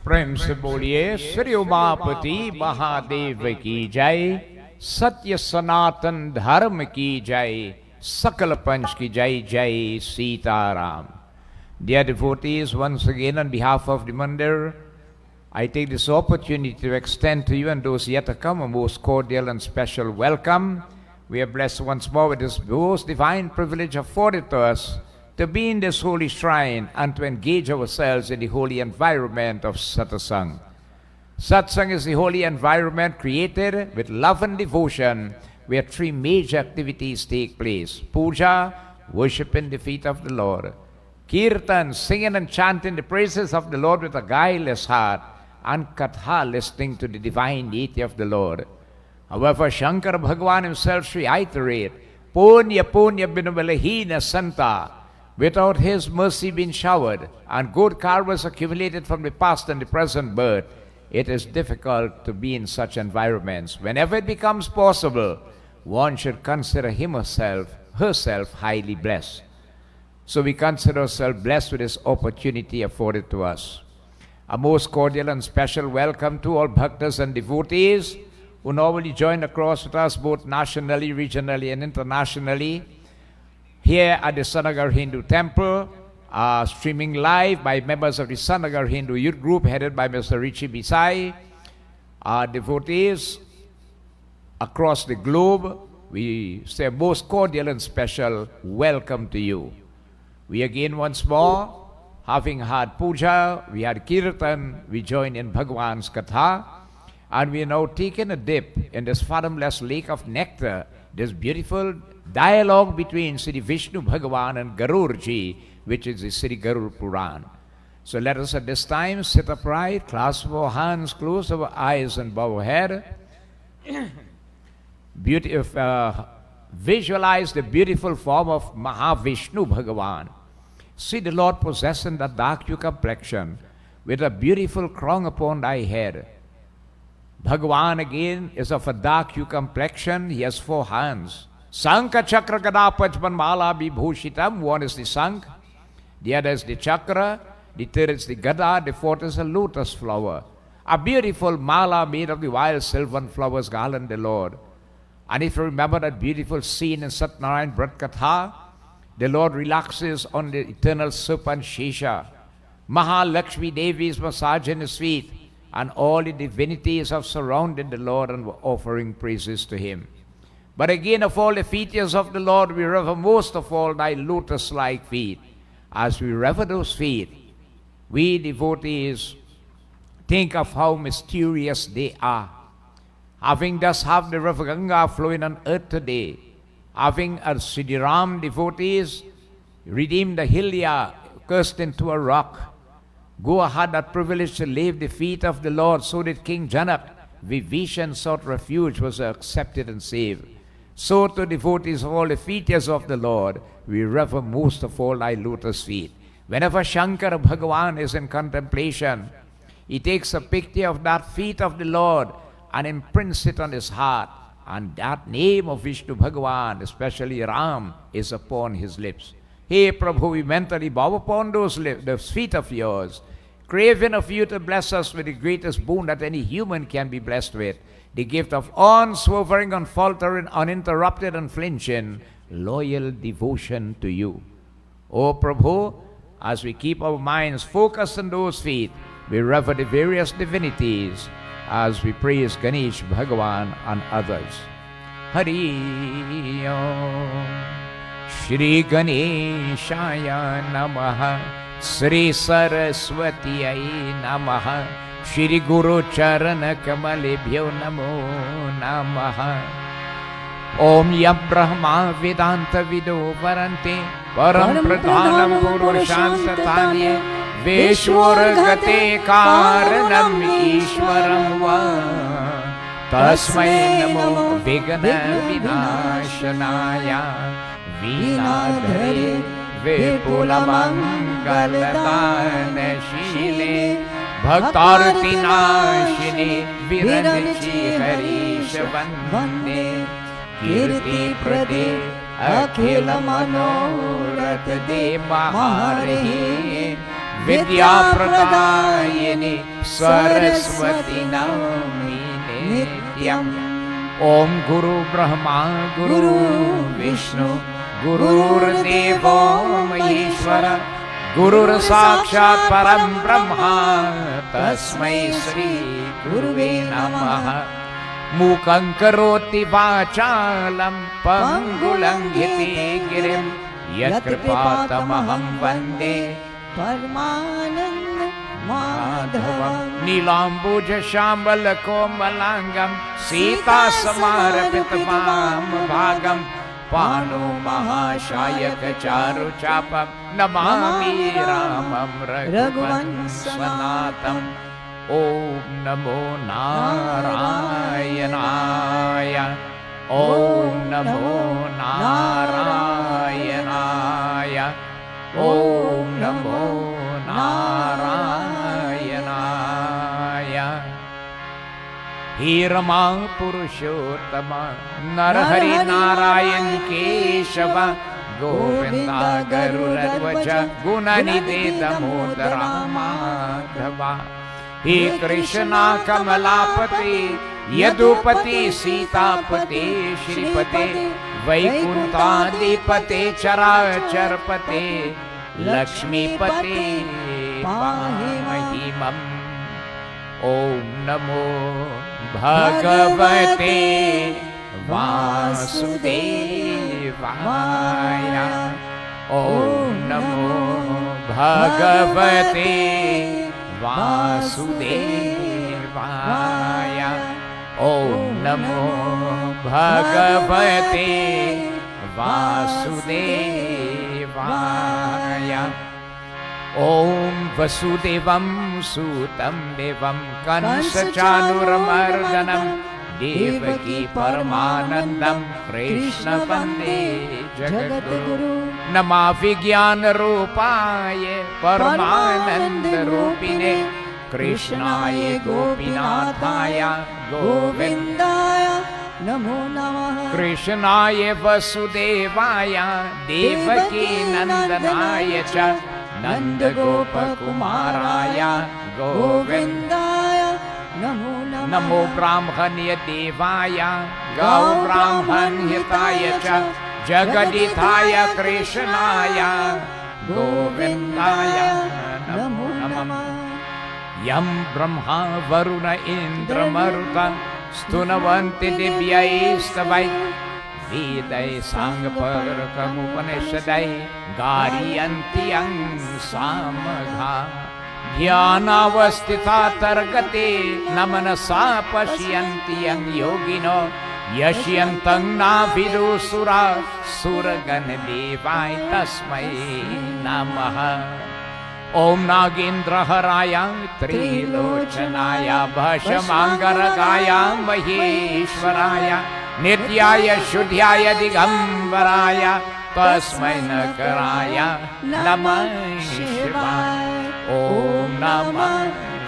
प्रेम से बोलिए श्री उमापति महादेव की जय। सत्य सनातन धर्म की जय। सकल पंच की जय। जय Sitaram. Dear devotees, once again on behalf of the Mandir, I take this opportunity to extend to you and those yet to come a most cordial and special welcome. We are blessed once more with this most divine privilege afforded to us to be in this holy shrine and to engage ourselves in the holy environment of Satsangh. Satsangh is the holy environment created with love and devotion where three major activities take place. Puja, worshiping the feet of the Lord. Kirtan, singing and chanting the praises of the Lord with a guileless heart. And Katha, listening to the divine deity of the Lord. However, Shankara Bhagavan himself reiterated, Punya Punya Binavalahina Santa. Without his mercy being showered and good karmas accumulated from the past and the present birth, it is difficult to be in such environments. Whenever it becomes possible, one should consider him or herself highly blessed. So we consider ourselves blessed with this opportunity afforded to us. A most cordial and special welcome to all bhaktas and devotees who normally join across with us both nationally, regionally and internationally. Here at the Nagar Hindu Temple, streaming live by members of the Nagar Hindu Youth Group headed by Mr. Richie Bisai. Devotees across the globe, we say a most cordial and special welcome to you. We again once more, having had puja, we had kirtan, we join in Bhagwan's Katha, and we are now taking a dip in this fathomless lake of nectar, this beautiful dialogue between Sri Vishnu Bhagavan and Garurji, which is the Sri Garuda Purana. So let us at this time sit upright, clasp our hands, close our eyes and bow our head. Visualize the beautiful form of Mahavishnu Bhagavan. See the Lord possessing the dark hue complexion with a beautiful crown upon thy head. Bhagavan again is of a dark hue complexion. He has 4 hands. Sankha Chakra Gada Pachman Mala Vibhushitam. One is the Sankh, the other is the Chakra, the third is the Gada, the fourth is a lotus flower. A beautiful mala made of the wild sylvan flowers garland the Lord. And if you remember that beautiful scene in Satnarayan Brat Katha, the Lord relaxes on the eternal serpent Shesha. Mahalakshmi Devi is massaging his feet, and all the divinities have surrounded the Lord and were offering praises to him. But again, of all the features of the Lord, we rever most of all thy lotus-like feet. As we rever those feet, we devotees think of how mysterious they are. Having thus have the river Ganga flowing on earth today, having as Siddhiram devotees redeemed the Hilya cursed into a rock, Goa had that privilege to lave the feet of the Lord, so did King Janak. Vibhishan sought refuge, was accepted and saved. So to devotees of all the features of the Lord, we rever most of all thy lotus feet. Whenever Shankara Bhagavan is in contemplation, he takes a picture of that feet of the Lord and imprints it on his heart. And that name of Vishnu Bhagavan, especially Ram, is upon his lips. Hey Prabhu, we mentally bow upon those feet of yours, craving of you to bless us with the greatest boon that any human can be blessed with, the gift of unswerving, unfaltering, uninterrupted, unflinching, loyal devotion to you. O Prabhu, as we keep our minds focused on those feet, we rever the various divinities as we praise Ganesh Bhagavan and others. Hari Om. Shri Ganeshaya Namaha, Shri Saraswati Namaha, Shri Guru Charana Kamalebhyo Namo Namaha. Om Yam Brahma Vedanta Vido Varante, Param Pradhanam Guru Shantatanye, Veshwar Gate Karanam Ishwaram Va, Tasmai Namo Vigana Vinashanaya, Vinadhare Vipula Mangaladana Shile, Bhaktarti Nashini Viranchi Harisha Vande, Kirti Prade Akhila Manorat De Mahare, विद्याप्रदायिनि Saraswati Namami नित्यम्। ओम गुरु ब्रह्मा गुरु विष्णु गुरुर्देवो महेश्वर गुरुर्साक्षात् परं ब्रह्मा तस्मै श्री गुरुवे नमः। मूकं करोति वाचालं पङ्गुलङ्घिते गिरिं यत्कृपातमहं वन्दे परमानन्द माधवम्। नीलाम्बुजश्यामलकोमलाङ्गं सीतासमारपितवामभागं पाणो महाशायकचारुचापं नमामि रामं रघुवंशनाथम्। ॐ नमो नारायणाय ॐ नमो नारायणाय ॐ नमो नारायणाय। हे रमा पुरुषोत्तम नरहरि नारायण केशव गोविन्द गरुडध्वज गुणनिधे दामोदर माधव। हे कृष्णा कमलापते यदुपते सीतापते श्रीपते वैकुंठाधिपते चराचरपते लक्ष्मीपते पाहि मम। ओम नमो भगवते वासुदेवाय ओम नमो भगवते वासुदेवाय ओम नमो भगवते वासुदेवाय। ओम वसुदेवं सुतं देवं कंसचाणूरमर्दनं देवकी परमानन्दं कृष्ण वन्दे जगद्गुरु। नमः विज्ञानरूपाय परमानन्दरूपिणे कृष्णाय गोपीनाथाय गोविन्दाय नमो नमः। कृष्णाय वसुदेवाय देवकी नन्दनाय च नन्दगोपकुमाराय गोविन्दाय नमो नमः। नमो ब्राह्मण्य देवाय गौ ब्राह्मण्यताय च जगदिताय कृष्णाय गोविन्दाय नमो नमः। यं ब्रह्मा वरुण इन्द्रमरुत स्तुनवन्ति दिव्यैस्तवैः वेदैः साङ्गपरकमुपनिषदैः गारयन्ति यं सामगा। ध्यानावस्थिता तर्गते न मनसा पश्यन्ति यं योगिनो यश्यन्तं नाभिदुसुरा सुरगणदेवाय तस्मै नमः। ओम नागेन्द्रहराय त्रिलोचनाय भस्माङ्गरगाय महेश्वराय नित्याय शुद्ध्याय दिगंबराय तस्मै नकराय नमः शिवाय। ओम नमः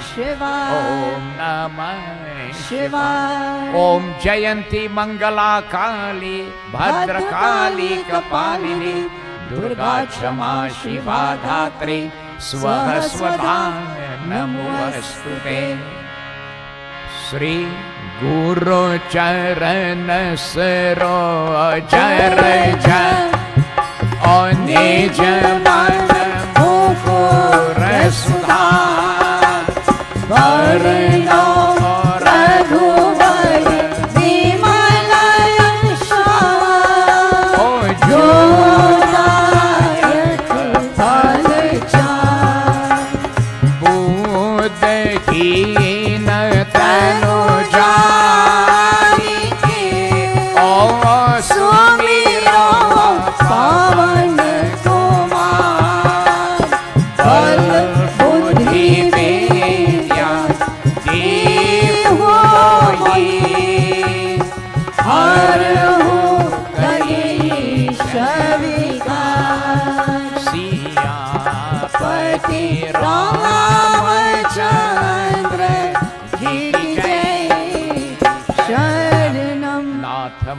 शिवाय। ओम नमः शिवाय। ओम जयंती मंगला काली भद्रकाली कपालिनी दुर्गा क्षमा शिवा धात्री स्वः स्वधा नमोस्तुते। श्री गुरु चरण सरोज रज और निज मन मुकुर सुधार वरनो रघुवर विमल यश ओ जो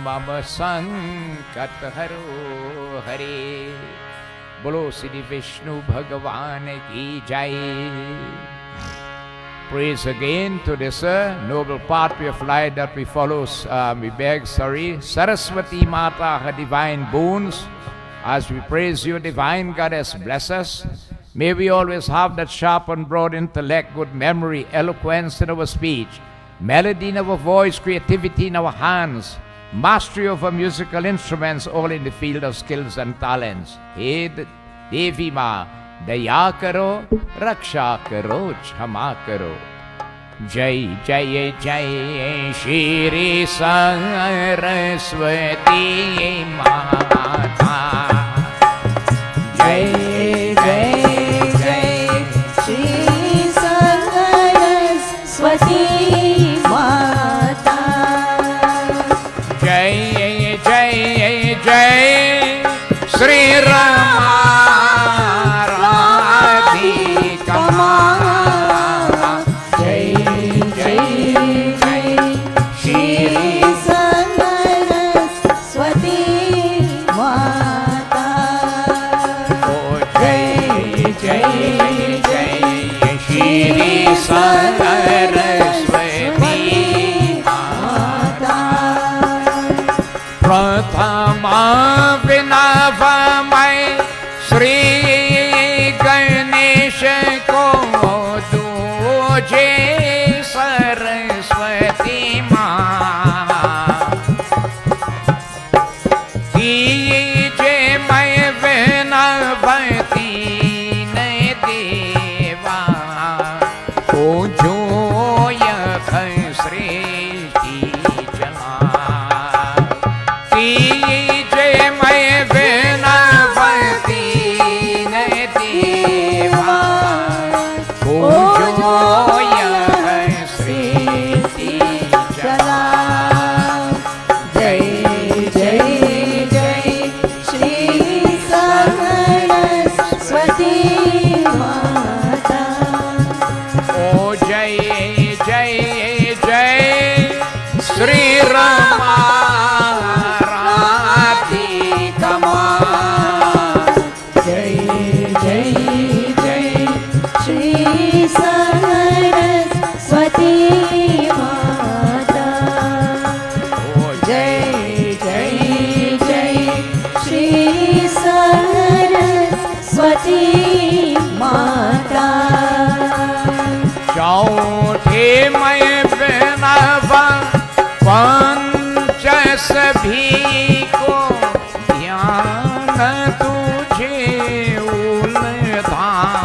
मम संकट हरो हरे। Bolo Siddhi Vishnu Bhagavan ki jai. Praise again to this noble pathway of life that we follow. We beg, Saraswati Mata, her divine boons. As we praise you, divine Goddess, bless us. May we always have that sharp and broad intellect, good memory, eloquence in our speech, melody in our voice, creativity in our hands, mastery of our musical instruments, all in the field of skills and talents. Hey Devi Ma, Daya karo, Raksha karo, Chhama karo. Jai Jai Jai Shri Saraswati Mata. Jai Jai Jai Shri Saraswati Mata. Jai Jai Jai Sri Rama Radhika Ma. Jai Jai Jai Shri Saraswati Mata. Oh Jai Jai Jai Shri Saraswati Mata. Prathama Vinavamai Shri Ganesha ko tujhe Saraswati Ma कीजे मैं विनवती ने देवा को जो यख सृष्टि चला कीजे मैं विनवती ने देवा को जो यख सृष्टि चला जय जय जय श्री सरस्वती माता। ओ जय जय जय श्री रमा राधिका माँ। जय जय जय श्री सरस्वती माता। जय जय जय श्री सरस्वती माता। चौथे मैं बिनवा पंच सभी को ध्यान तुझे उलधाम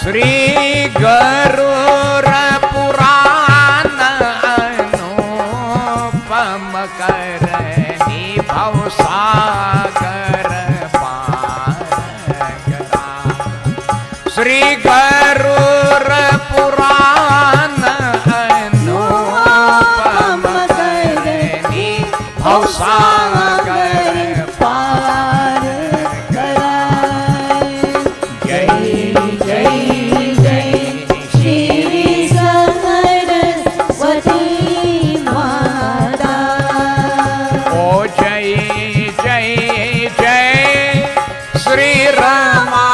श्री गरुड़ पुराण अनुपम करनी भव सागर पार करा। श्री गरुड़ पुराण अनुपम करनी भव सागर पार कराए। जय जय जय श्री सरस्वती माता। ओ जय जय जय श्री रमा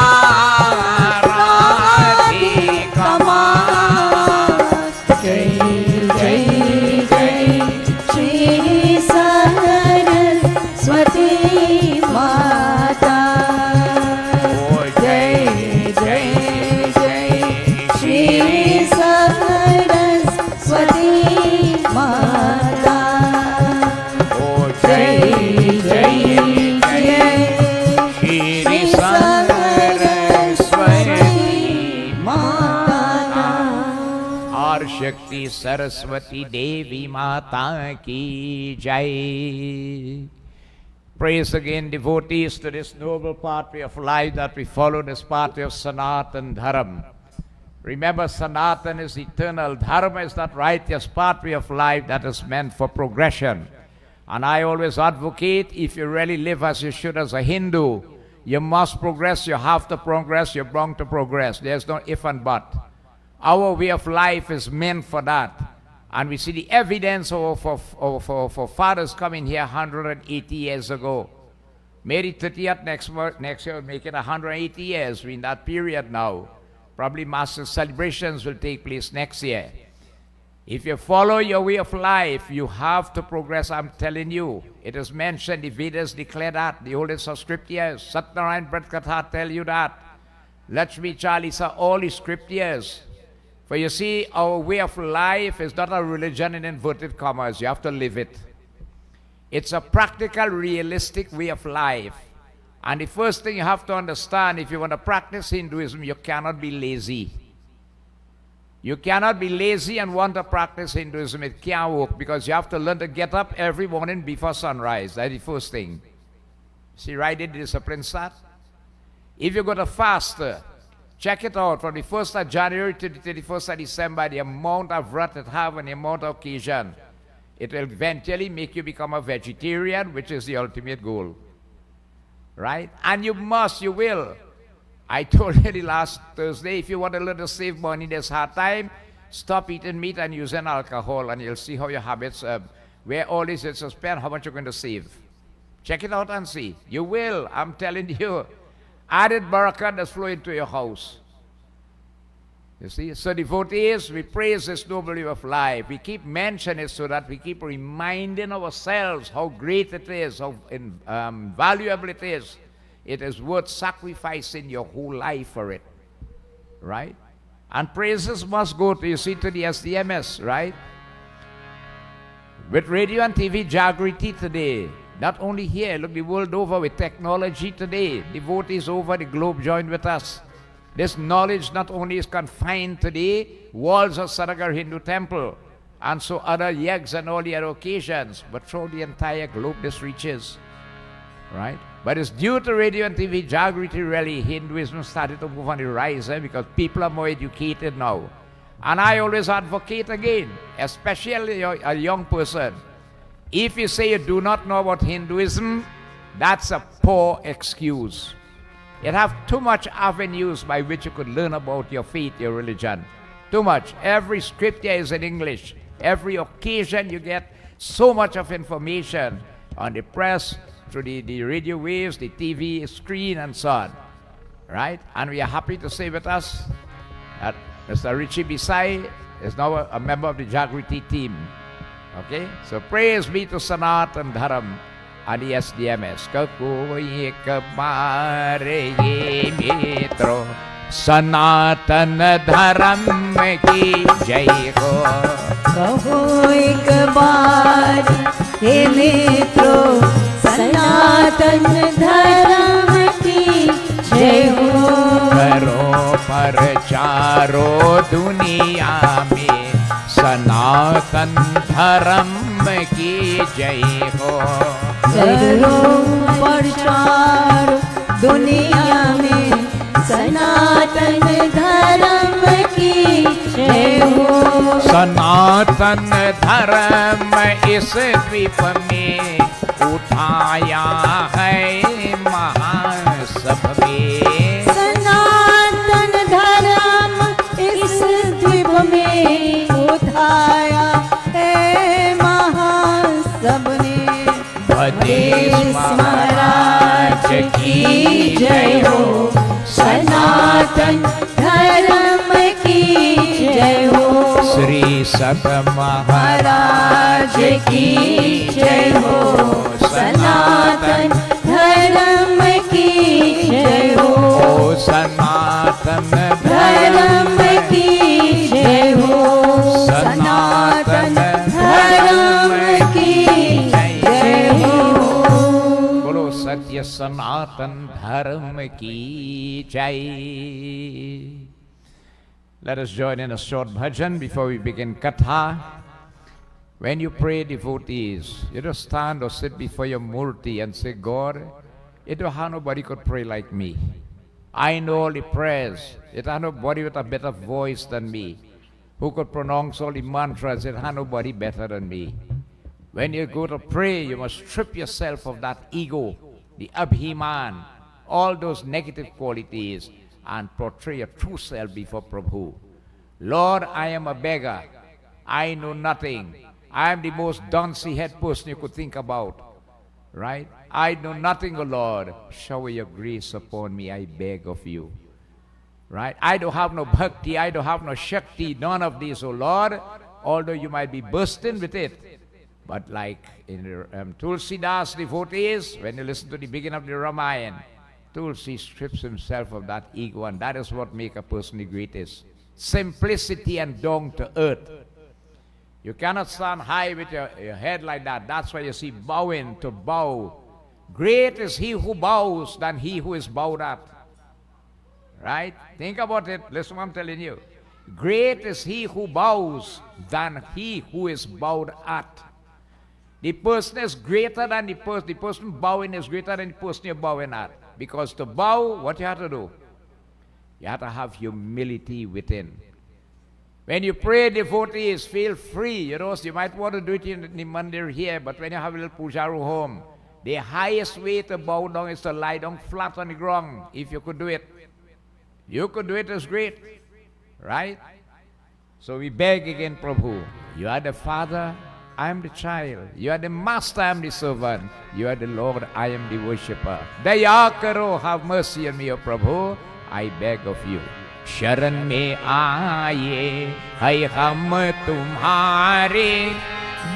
राधिका माँ। जय जय जय श्री सरस्वती माता। ओ जय जय जय श्री सरस्वती माता। ओ जय जय जय श्री सरस्वती माता। और शक्ति सरस्वती देवी माता की जय. Praise again, devotees, to this noble pathway of life that we follow, this pathway of Sanatan Dharam. Remember, Sanatan is eternal. Dharma is that righteous pathway of life that is meant for progression. And I always advocate, if you really live as you should as a Hindu, you must progress, you have to progress, you're bound to progress. There's no if and but. Our way of life is meant for that. And we see the evidence of fathers coming here 180 years ago. May 30th next year will make it 180 years. We're in that period now. Probably massive celebrations will take place next year. If you follow your way of life, you have to progress, I'm telling you. It is mentioned, the Vedas declare that, the oldest of scriptures. Satnarayan Pratkatha tell you that. Lakshmi Chalisa, all the scriptures. For you see, our way of life is not a religion in inverted commas. You have to live it. It's a practical, realistic way of life. And the first thing you have to understand, if you want to practice Hinduism, you cannot be lazy. You cannot be lazy and want to practice Hinduism. It can't work, because you have to learn to get up every morning before sunrise. That's the first thing. See, right in the discipline start. If you go to fast, check it out, from the 1st of January to the 31st of December, the amount of vrat it have and the amount of occasion. It will eventually make you become a vegetarian, which is the ultimate goal. Right? And you will. I told you the last Thursday, if you want to learn to save money this hard time, stop eating meat and using alcohol, and you'll see how your habits, where all this is spent, how much you're going to save. Check it out and see. You will, I'm telling you. Added barakah that's flow into your house. You see? So devotees, we praise this noble way of life. We keep mentioning it so that we keep reminding ourselves how great it is, how valuable it is. It is worth sacrificing your whole life for it. Right? And praises must go to, you see, to the SDMS, right? With radio and TV Jagriti today, not only here, look the world over with technology today. Devotees over the globe join with us. This knowledge not only is confined to the walls of Nagar Hindu temple and so other yajnas and all the other occasions, but throughout the entire globe this reaches. Right? But it's due to radio and TV Jagriti really, Hinduism started to move on the rise, because people are more educated now. And I always advocate again, especially a young person, if you say you do not know about Hinduism, that's a poor excuse. You have too much avenues by which you could learn about your faith, your religion. Too much. Every scripture is in English. Every occasion you get so much of information on the press, through the radio waves, the TV screen, and so on. Right? And we are happy to say with us that Mr. Richie Bisai is now a member of the Jagriti team. Okay? So praise be to Sanatan Dharam and the SDMS. Kakoi kamare mitro Sanatan Dharam ki jai ho. कहो एक बार हे मित्रों सनातन धर्म की जय हो। करो प्रचारो दुनिया में सनातन धर्म की जय हो। करो प्रचार दुनिया में सनातन धर्म की जय हो। सनातन धर्म इस द्वीप में उठाया है महासभ में। सनातन धर्म इस द्वीप में उठाया है महासभ ने। भदेश महाराज की जय हो। सनातन धर्म की जय हो। श्री सत महाराज की जय हो। सनातन धर्म की जय हो। सनातन धर्म की जय हो। सनातन धर्म की जय हो। बोलो सत्य सनातन धर्म की जय। Let us join in a short bhajan before we begin katha. When you pray, devotees, you don't stand or sit before your murti and say, God, it don't have nobody could pray like me. I know all the prayers. It had nobody with a better voice than me, who could pronounce all the mantras. It had nobody better than me. When you go to pray, you must strip yourself of that ego, the abhiman, all those negative qualities, and portray your true self before Prabhu. Lord, I am a beggar. I know nothing. I am the most donkey-head person you could think about. Right? I know nothing, O Lord. Shower your grace upon me, I beg of you. Right? I don't have no bhakti, I don't have no shakti, none of these, O Lord. Although you might be bursting with it. But like in Tulsidas devotees, when you listen to the beginning of the Ramayana, Tulsi strips himself of that ego, and that is what makes a person the greatest. Simplicity and down to earth. You cannot stand high with your head like that. That's why you see bowing, to bow. Great is he who bows than he who is bowed at. Right? Think about it. Listen what I'm telling you. Great is he who bows than he who is bowed at. The person is greater than the person bowing is greater than the person you're bowing at. Because to bow, what you have to do? You have to have humility within. When you pray, devotees, feel free. You know, you might want to do it in the mandir here, but when you have a little pujaru home, the highest way to bow down is to lie down flat on the ground. If you could do it, you could do it, as great. Right? So we beg again, Prabhu. You are the Father, I am the child. You are the Master, I am the servant. You are the Lord, I am the worshipper. Daya karo, have mercy on me, O Prabhu. I beg of you. शरण में आए है हम तुम्हारे,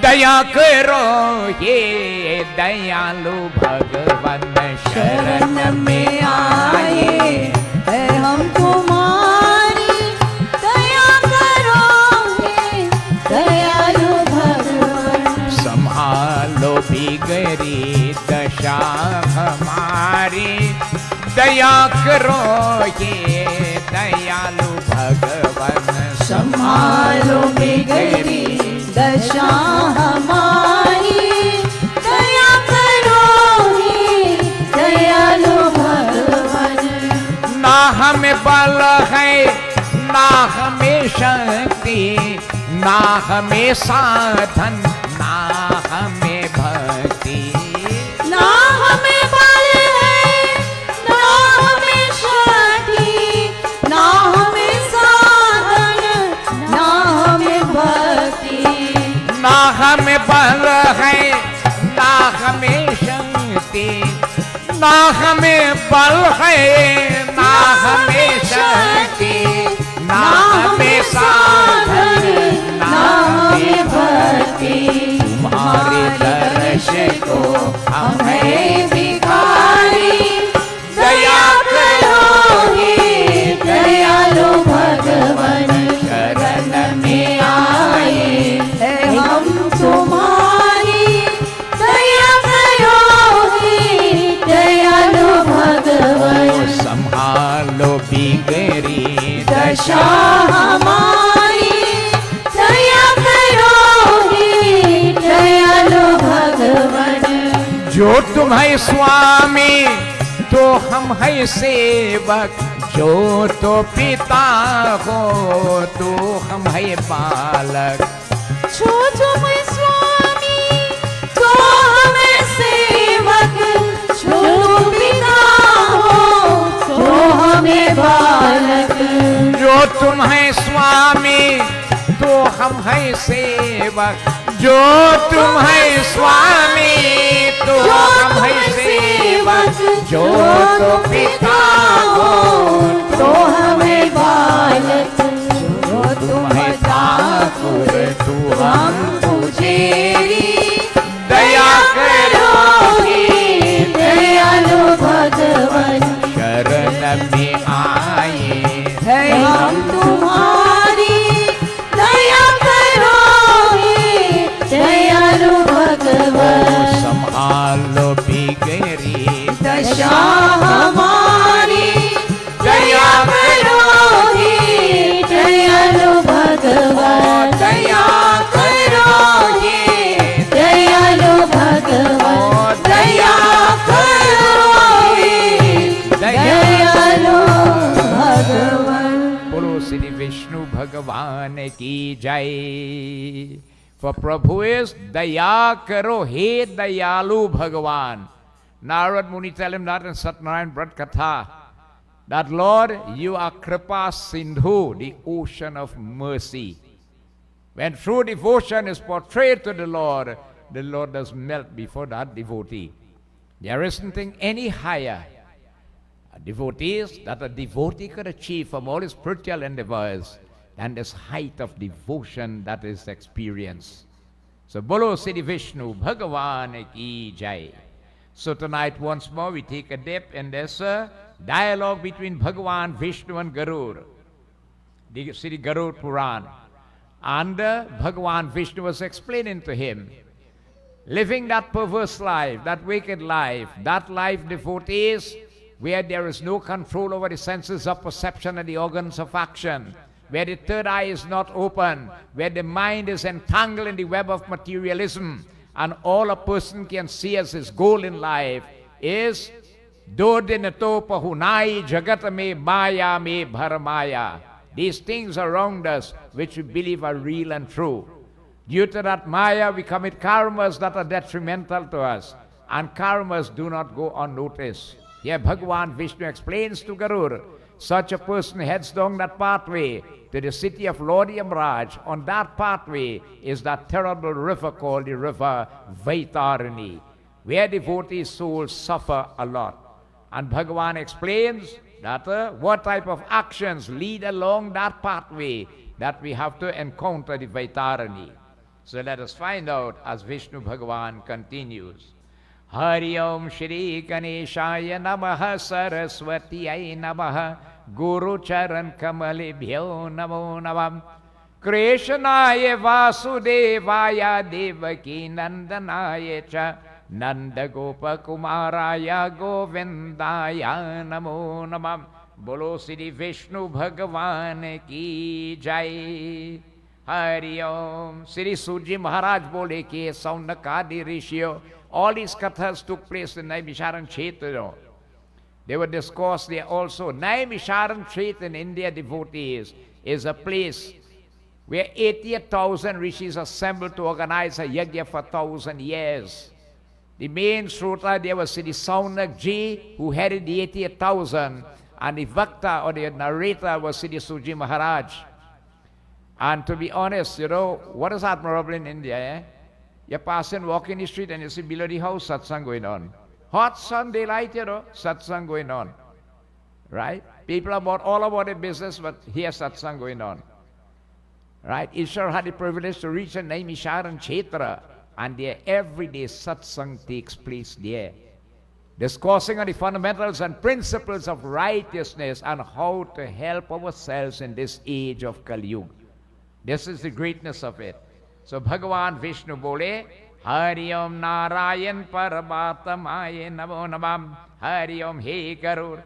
दया करो ये दयालु भगवान। शरण में आए है हम तुम्हारी, दया करो ये दयालु भगवान। संभालो बिगड़ी दशा हमारी, दया करो ये दयालु भगवान। संभालो बिगड़ी दशा हमारी, दया करो ये दयालु भगवान। ना हमें बल है, ना हमें शक्ति, ना हमें साधन, ना हमें भक्ति। ना हमें बल है, ना हमें शक्ति, ना हमें साधन, ना हमें भक्ति। ना हमें बल है, ना हमें शक्ति, ना हमें बल है, ना हमें शक्ति, ना हमें साधन, ना हमें भक्ति। तुम्हारे दर्श को हमें भिखारी, दया करो ये दयालु भगवान। शरण में आए है हम तुम्हारी, दया करो ये दयालु भगवान। संभालो बिगड़ी दशा हमारी, दया करो ये दयालु भगवान। जो तुम है स्वामी तो हम है सेवक, जो तो पिता हो तो हम है बालक। जो तुम स्वामी तो हम सेवक, जो पिता हो तो हमें बालक। जो तुम है स्वामी तो हम है सेवक, जो तुम है स्वामी तो हम है सेवक। जो तो पिता हो तो हमें बालक। जो तुम ठाकुर तू हम पुजेरी, दया करो ये दयालु भगवान। शरण में आए है हम तुम्हारी, दया करो ये दयालु भगवान। संभालो बिगड़ी दशा हमारी, दया करो ये दयालु भगवान। दया करो ये दयालु भगवान। दया करो ये दयालु भगवान। बोलो श्री विष्णु भगवान की जय। For Prabhu is daya karo he dayalu Bhagavan. Narad Muni tell him that in Satnarayan Brat Katha, that Lord, you are Kripa Sindhu, the ocean of mercy. When true devotion is portrayed to the Lord does melt before that devotee. There isn't any higher devotees that a devotee could achieve from all his spiritual endeavors than this height of devotion that is experienced. So, Bolo Siddhi Vishnu Bhagavan Ki Jai. So tonight once more we take a dip in this dialogue between Bhagavan Vishnu and Garuda, the Siddhi Garuda Purana. And Bhagavan Vishnu was explaining to him, living that perverse life, that wicked life, that life, devotees, where there is no control over the senses of perception and the organs of action, where the third eye is not open, where the mind is entangled in the web of materialism, and all a person can see as his goal in life is Dodinato Pahunai Jagatame Maya Me Bharamaya. These things around us which we believe are real and true. Due to that Maya, we commit karmas that are detrimental to us, and karmas do not go unnoticed. Here Bhagavan Vishnu explains to Garuda, such a person heads down that pathway to the city of Lord Maraj. On that pathway is that terrible river called the river Vaitarani, where devotee souls suffer a lot. And Bhagavan explains that what type of actions lead along that pathway that we have to encounter the Vaitarani. So let us find out as Vishnu Bhagavan continues. Hari Om Shri Ganeshaya Namaha Saraswatiyai Namaha Guru Charan Kamalibhyo Namo Navam Krishnaya Vasudevaya Devaki Nandanaya Cha Nanda Gopa Kumaraya Govindaya Namo Namam. Bolo Siddhi Vishnu Bhagavan Ki Jai. Hari Om. Sri Suji Maharaj bole ke Saunakadi Rishyo. All these kathas took place in Naimisharan Kshetra. They were discussed there also. Naimisharan Kshetra in India, devotees, is a place where 80,000 rishis assembled to organize a yajna for 1,000 years. The main Srota there was Siddhi Saunak Ji, who headed the 88,000, and the Vakta or the narrator was Siddhi Suji Maharaj. And to be honest, what is admirable in India, eh? You pass and walk in the street and you see below the house satsang going on. Hot sun, daylight, satsang going on. Right? People all about their business, but here satsang going on. Right? Ishwar had the privilege to reach a Naimisharan Kshetra, and there everyday satsang takes place there. Discussing on the fundamentals and principles of righteousness and how to help ourselves in this age of Kali Yuga. This is the greatness of it. So Bhagavan Vishnu bole, Hari Om Narayan Paramatamaye Namo Namam, Hari Om He Garur,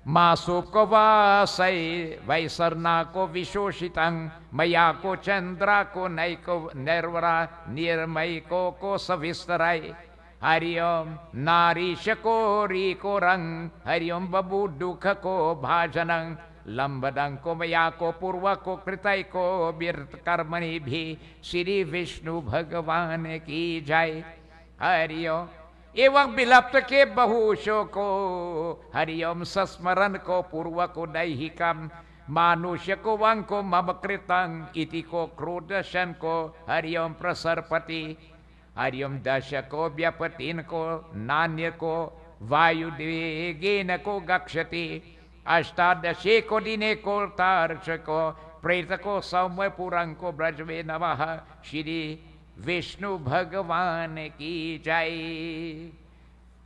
Masukko Vasai, Vaisarna ko Vishoshitang, Mayako Chandra ko Naiko Nervara, Nirmai ko Savistarai, Hari Om Narisha ko Riko Rang, Hari Om Babu Dukha ko Bhajanang, Lambadang ko maya ko purva ko kritay ko birt karmani bhi Shri Vishnu Bhagavan Ki Jai. Hari Om. Ewang bilapt ke bahusho ko Hari Om sasmaran ko purva ko daihikam Manusya ko wang ko mamakritang iti ko krudasyan ko Hari Om prasarpati Hari Om dasya ko byapatin ko nanya ko vayu devegena ko gakshati Ashtadashe ko dine ko tarcha ko preta ko saumya purang ko brajve namaha Shri Vishnu Bhagavan Ki Jai.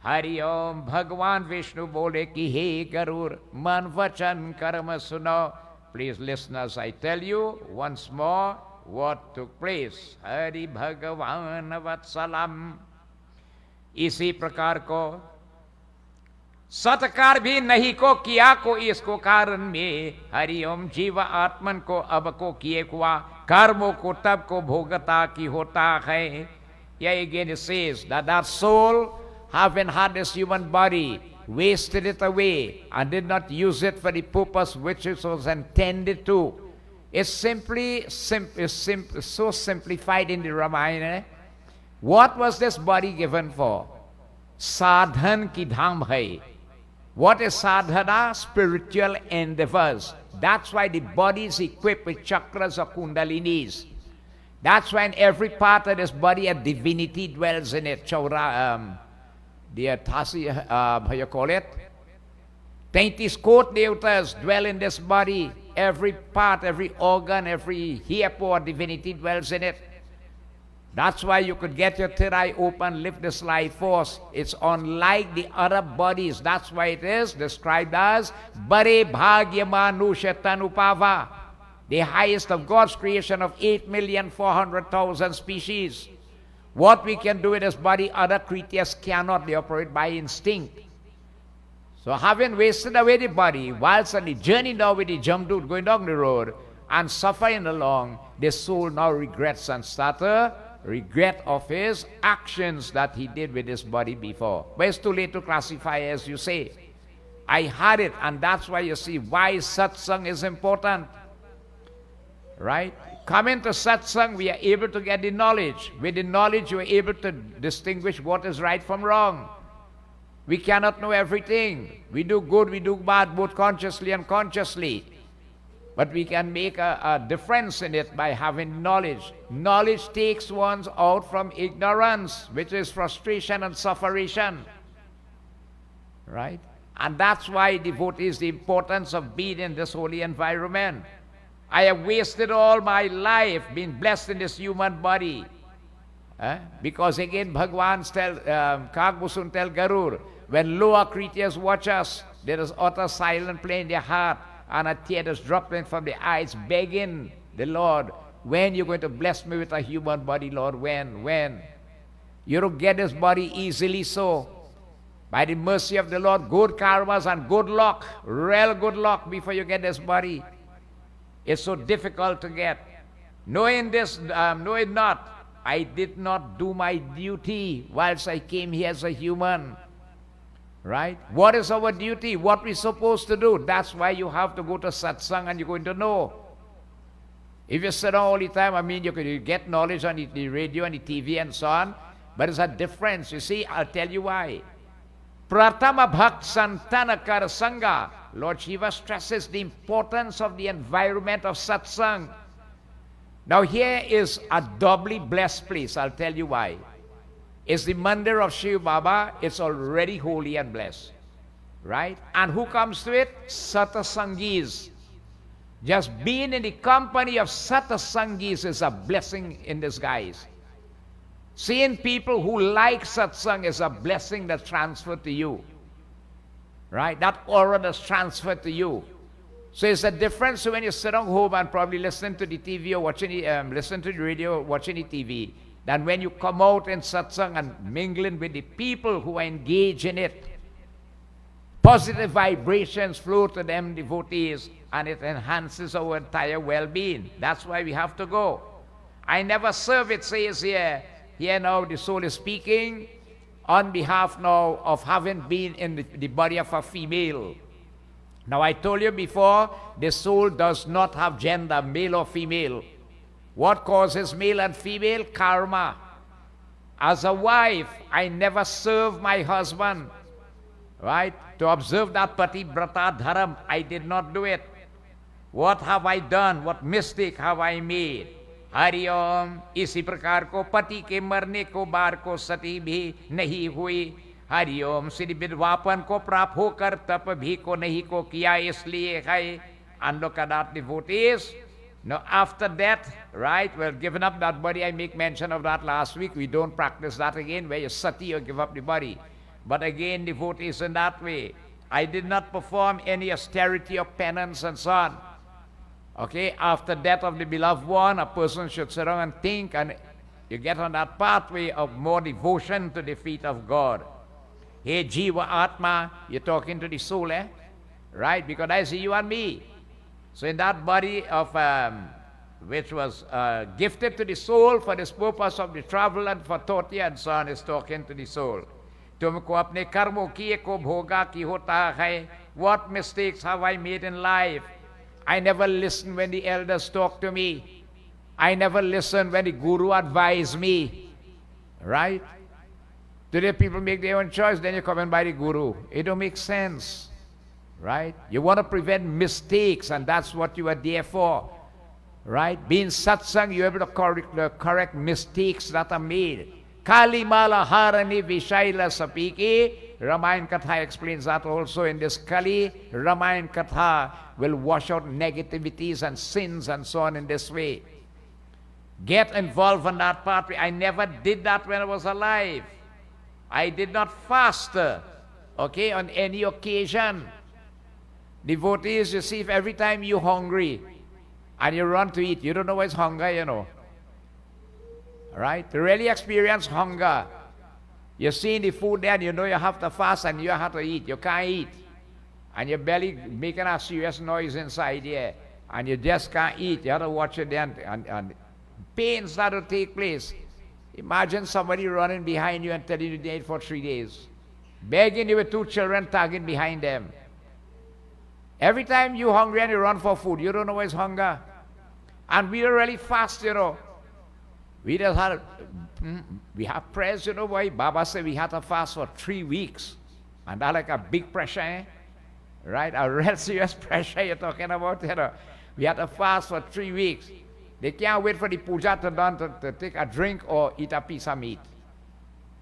Hari Om. Bhagavan Vishnu bole ki he Garur man vachan karma suno. Please listeners, I tell you once more what took place. Hari Bhagavan Vatsalam. इसी प्रकार को सत्कार भी नहीं को किया को इसको कारण में हरि ओम जीव आत्मन को अब को किए हुआ कर्मों को तब को भोगता की होता है. Yeah, again it says that soul having had this human body wasted it away and did not use it for the purpose which it was intended to. It's so simplified in the Ramayana. What was this body given for? Sadhan ki dham hai. What is sadhana? Spiritual endeavors. That's why the body is equipped with chakras or kundalinis. That's why in every part of this body a divinity dwells in it. Chaura, the Tasi, how you call it? 33 court devatas dwell in this body. Every part, every organ, every hair or divinity dwells in it. That's why you could get your third eye open, lift this life force. It's unlike the other bodies. That's why it is described as Bare Bhagya Manusha Tanupava, the highest of God's creation of 8,400,000 species. What we can do with this body, other creatures cannot. They operate by instinct. So having wasted away the body, whilst on the journey now with the Jamdut going down the road and suffering along, the soul now regrets and starts regret of his actions that he did with his body before. But it's too late to classify, as you say. I had it, and that's why you see why satsang is important. Right? Coming to satsang, we are able to get the knowledge. With the knowledge, you are able to distinguish what is right from wrong. We cannot know everything. We do good, we do bad, both consciously and unconsciously. But we can make a difference in it by having knowledge. Knowledge takes one out from ignorance, which is frustration and suffering. Right? And that's why devotees, the importance of being in this holy environment. I have wasted all my life being blessed in this human body. Because again, Bhagwan Kagmusun tell Garur, when lower creatures watch us, there is utter silence playing in their heart, and a tear is dropping from the eyes, begging the Lord, when you're going to bless me with a human body, Lord, when? You don't get this body easily so. By the mercy of the Lord, good karmas and good luck, real good luck before you get this body. It's so difficult to get. Knowing this, knowing not, I did not do my duty whilst I came here as a human. Right? What is our duty? What we're supposed to do? That's why you have to go to satsang and you're going to know. If you sit down all the time, I mean, you get knowledge on the radio and the TV and so on, but there's a difference. You see, I'll tell you why. Pratama Bhakt Santanakara Sangha. Lord Shiva stresses the importance of the environment of satsang. Now here is a doubly blessed place. I'll tell you why. It's the mandir of Shiva Baba. It's already holy and blessed. Right? And who comes to it? Satsangis. Just being in the company of satsangis is a blessing in disguise. Seeing people who like satsang is a blessing that's transferred to you. Right? That aura that's transferred to you. So it's a difference when you sit at home and probably listen to the TV or watching listen to the radio or watching the TV, than when you come out in satsang and mingling with the people who are engaged in it. Positive vibrations flow to them, devotees, and it enhances our entire well-being. That's why we have to go. I never serve, it says here. Here now the soul is speaking on behalf now of having been in the body of a female. Now I told you before, the soul does not have gender, male or female. What causes male and female? Karma. As a wife, I never served my husband. Right? To observe that pativrata dharam, I did not do it. What have I done? What mistake have I made? Hari Om, इसी प्रकार को पति के मरने को बार को सती भी नहीं हुई. Hari Om, श्री विद्वापन को प्राप्त होकर तप भी को नहीं को किया इसलिए है. And look at that, devotees. Now after that, right, well, given up that body, I make mention of that last week. We don't practice that again, where you sati or give up the body. But again, devotees in that way. I did not perform any austerity or penance and so on. Okay, after death of the beloved one, a person should sit down and think, and you get on that pathway of more devotion to the feet of God. Hey, Jiva Atma, you're talking to the soul, eh? Right, because I see you and me. So in that body of, which was gifted to the soul for this purpose of the travel and for thought and so on, is talking to the soul. तुमको अपने कर्मों किए को भोगा की होता है. What mistakes have I made in life? I never listened when the elders talk to me. I never listened when the guru advised me. Right? Today people make their own choice, then you come and buy the guru. It don't make sense. Right? You want to prevent mistakes, and that's what you are there for. Right? Being satsang, you're able to correct mistakes that are made. Kalimala harani vishaila sapiki. Ramayan Katha explains that also in this Kali. Ramayan Katha will wash out negativities and sins and so on in this way. Get involved in that pathway. I never did that when I was alive. I did not fast, okay, on any occasion. Devotees, you see, if every time you're hungry and you run to eat, you don't know what's hunger, you know. Right? To really experience hunger, you're seeing the food there and you know you have to fast and you have to eat. You can't eat. And your belly making a serious noise inside here. And you just can't eat. You have to watch it there and pain start to take place. Imagine somebody running behind you and telling you they ate for 3 days. Begging you with 2 children tagging behind them. Every time you're hungry and you run for food, you don't know what's hunger. And we are really fast, you know. We just had, we have prayers, you know, why Baba said we had to fast for 3 weeks. And that's like a big pressure, eh? Right? A real serious pressure you're talking about, you know. We had to fast for 3 weeks. They can't wait for the puja to done to take a drink or eat a piece of meat.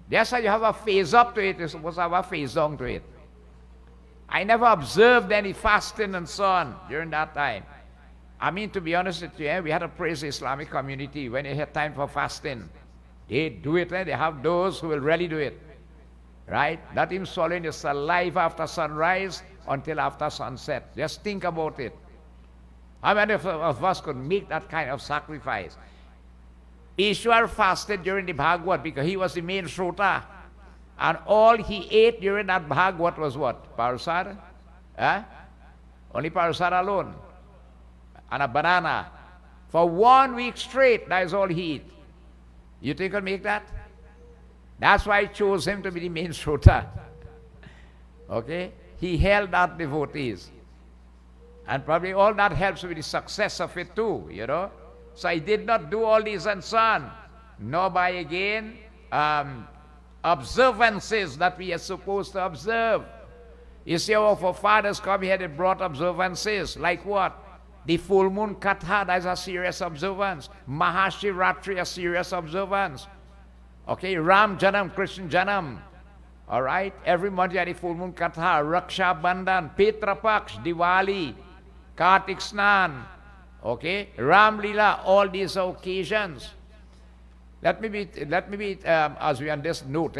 That's why you have a phase up to it. You're supposed to have a phase down to it. I never observed any fasting and so on during that time. I mean, to be honest with you, we had to praise the Islamic community when they had time for fasting. They do it, they have those who will really do it. Right? Not even swallowing your saliva after sunrise until after sunset. Just think about it. How many of us could make that kind of sacrifice? Ishwar fasted during the Bhagavad because he was the main Shrota. And all he ate during that Bhagavad was what? Parasad? Only parasad alone. And a banana. For 1 week straight, that is all he ate. You think he'll make that? That's why I chose him to be the main Shrota. Okay? He held that devotees. And probably all that helps with the success of it too, you know. So I did not do all these and so on. Nor by again observances that we are supposed to observe. You see, our forefathers come here, they brought observances. Like what? The full moon Katha, that is a serious observance. Mahashivratri, a serious observance. Okay, Ram Janam, Krishna Janam. All right, every month you have the full moon Katha, Raksha Bandhan, Pitra Paksh, Diwali, Kartik Snan, okay, Ram Lila, all these occasions. Let me be as we on this note,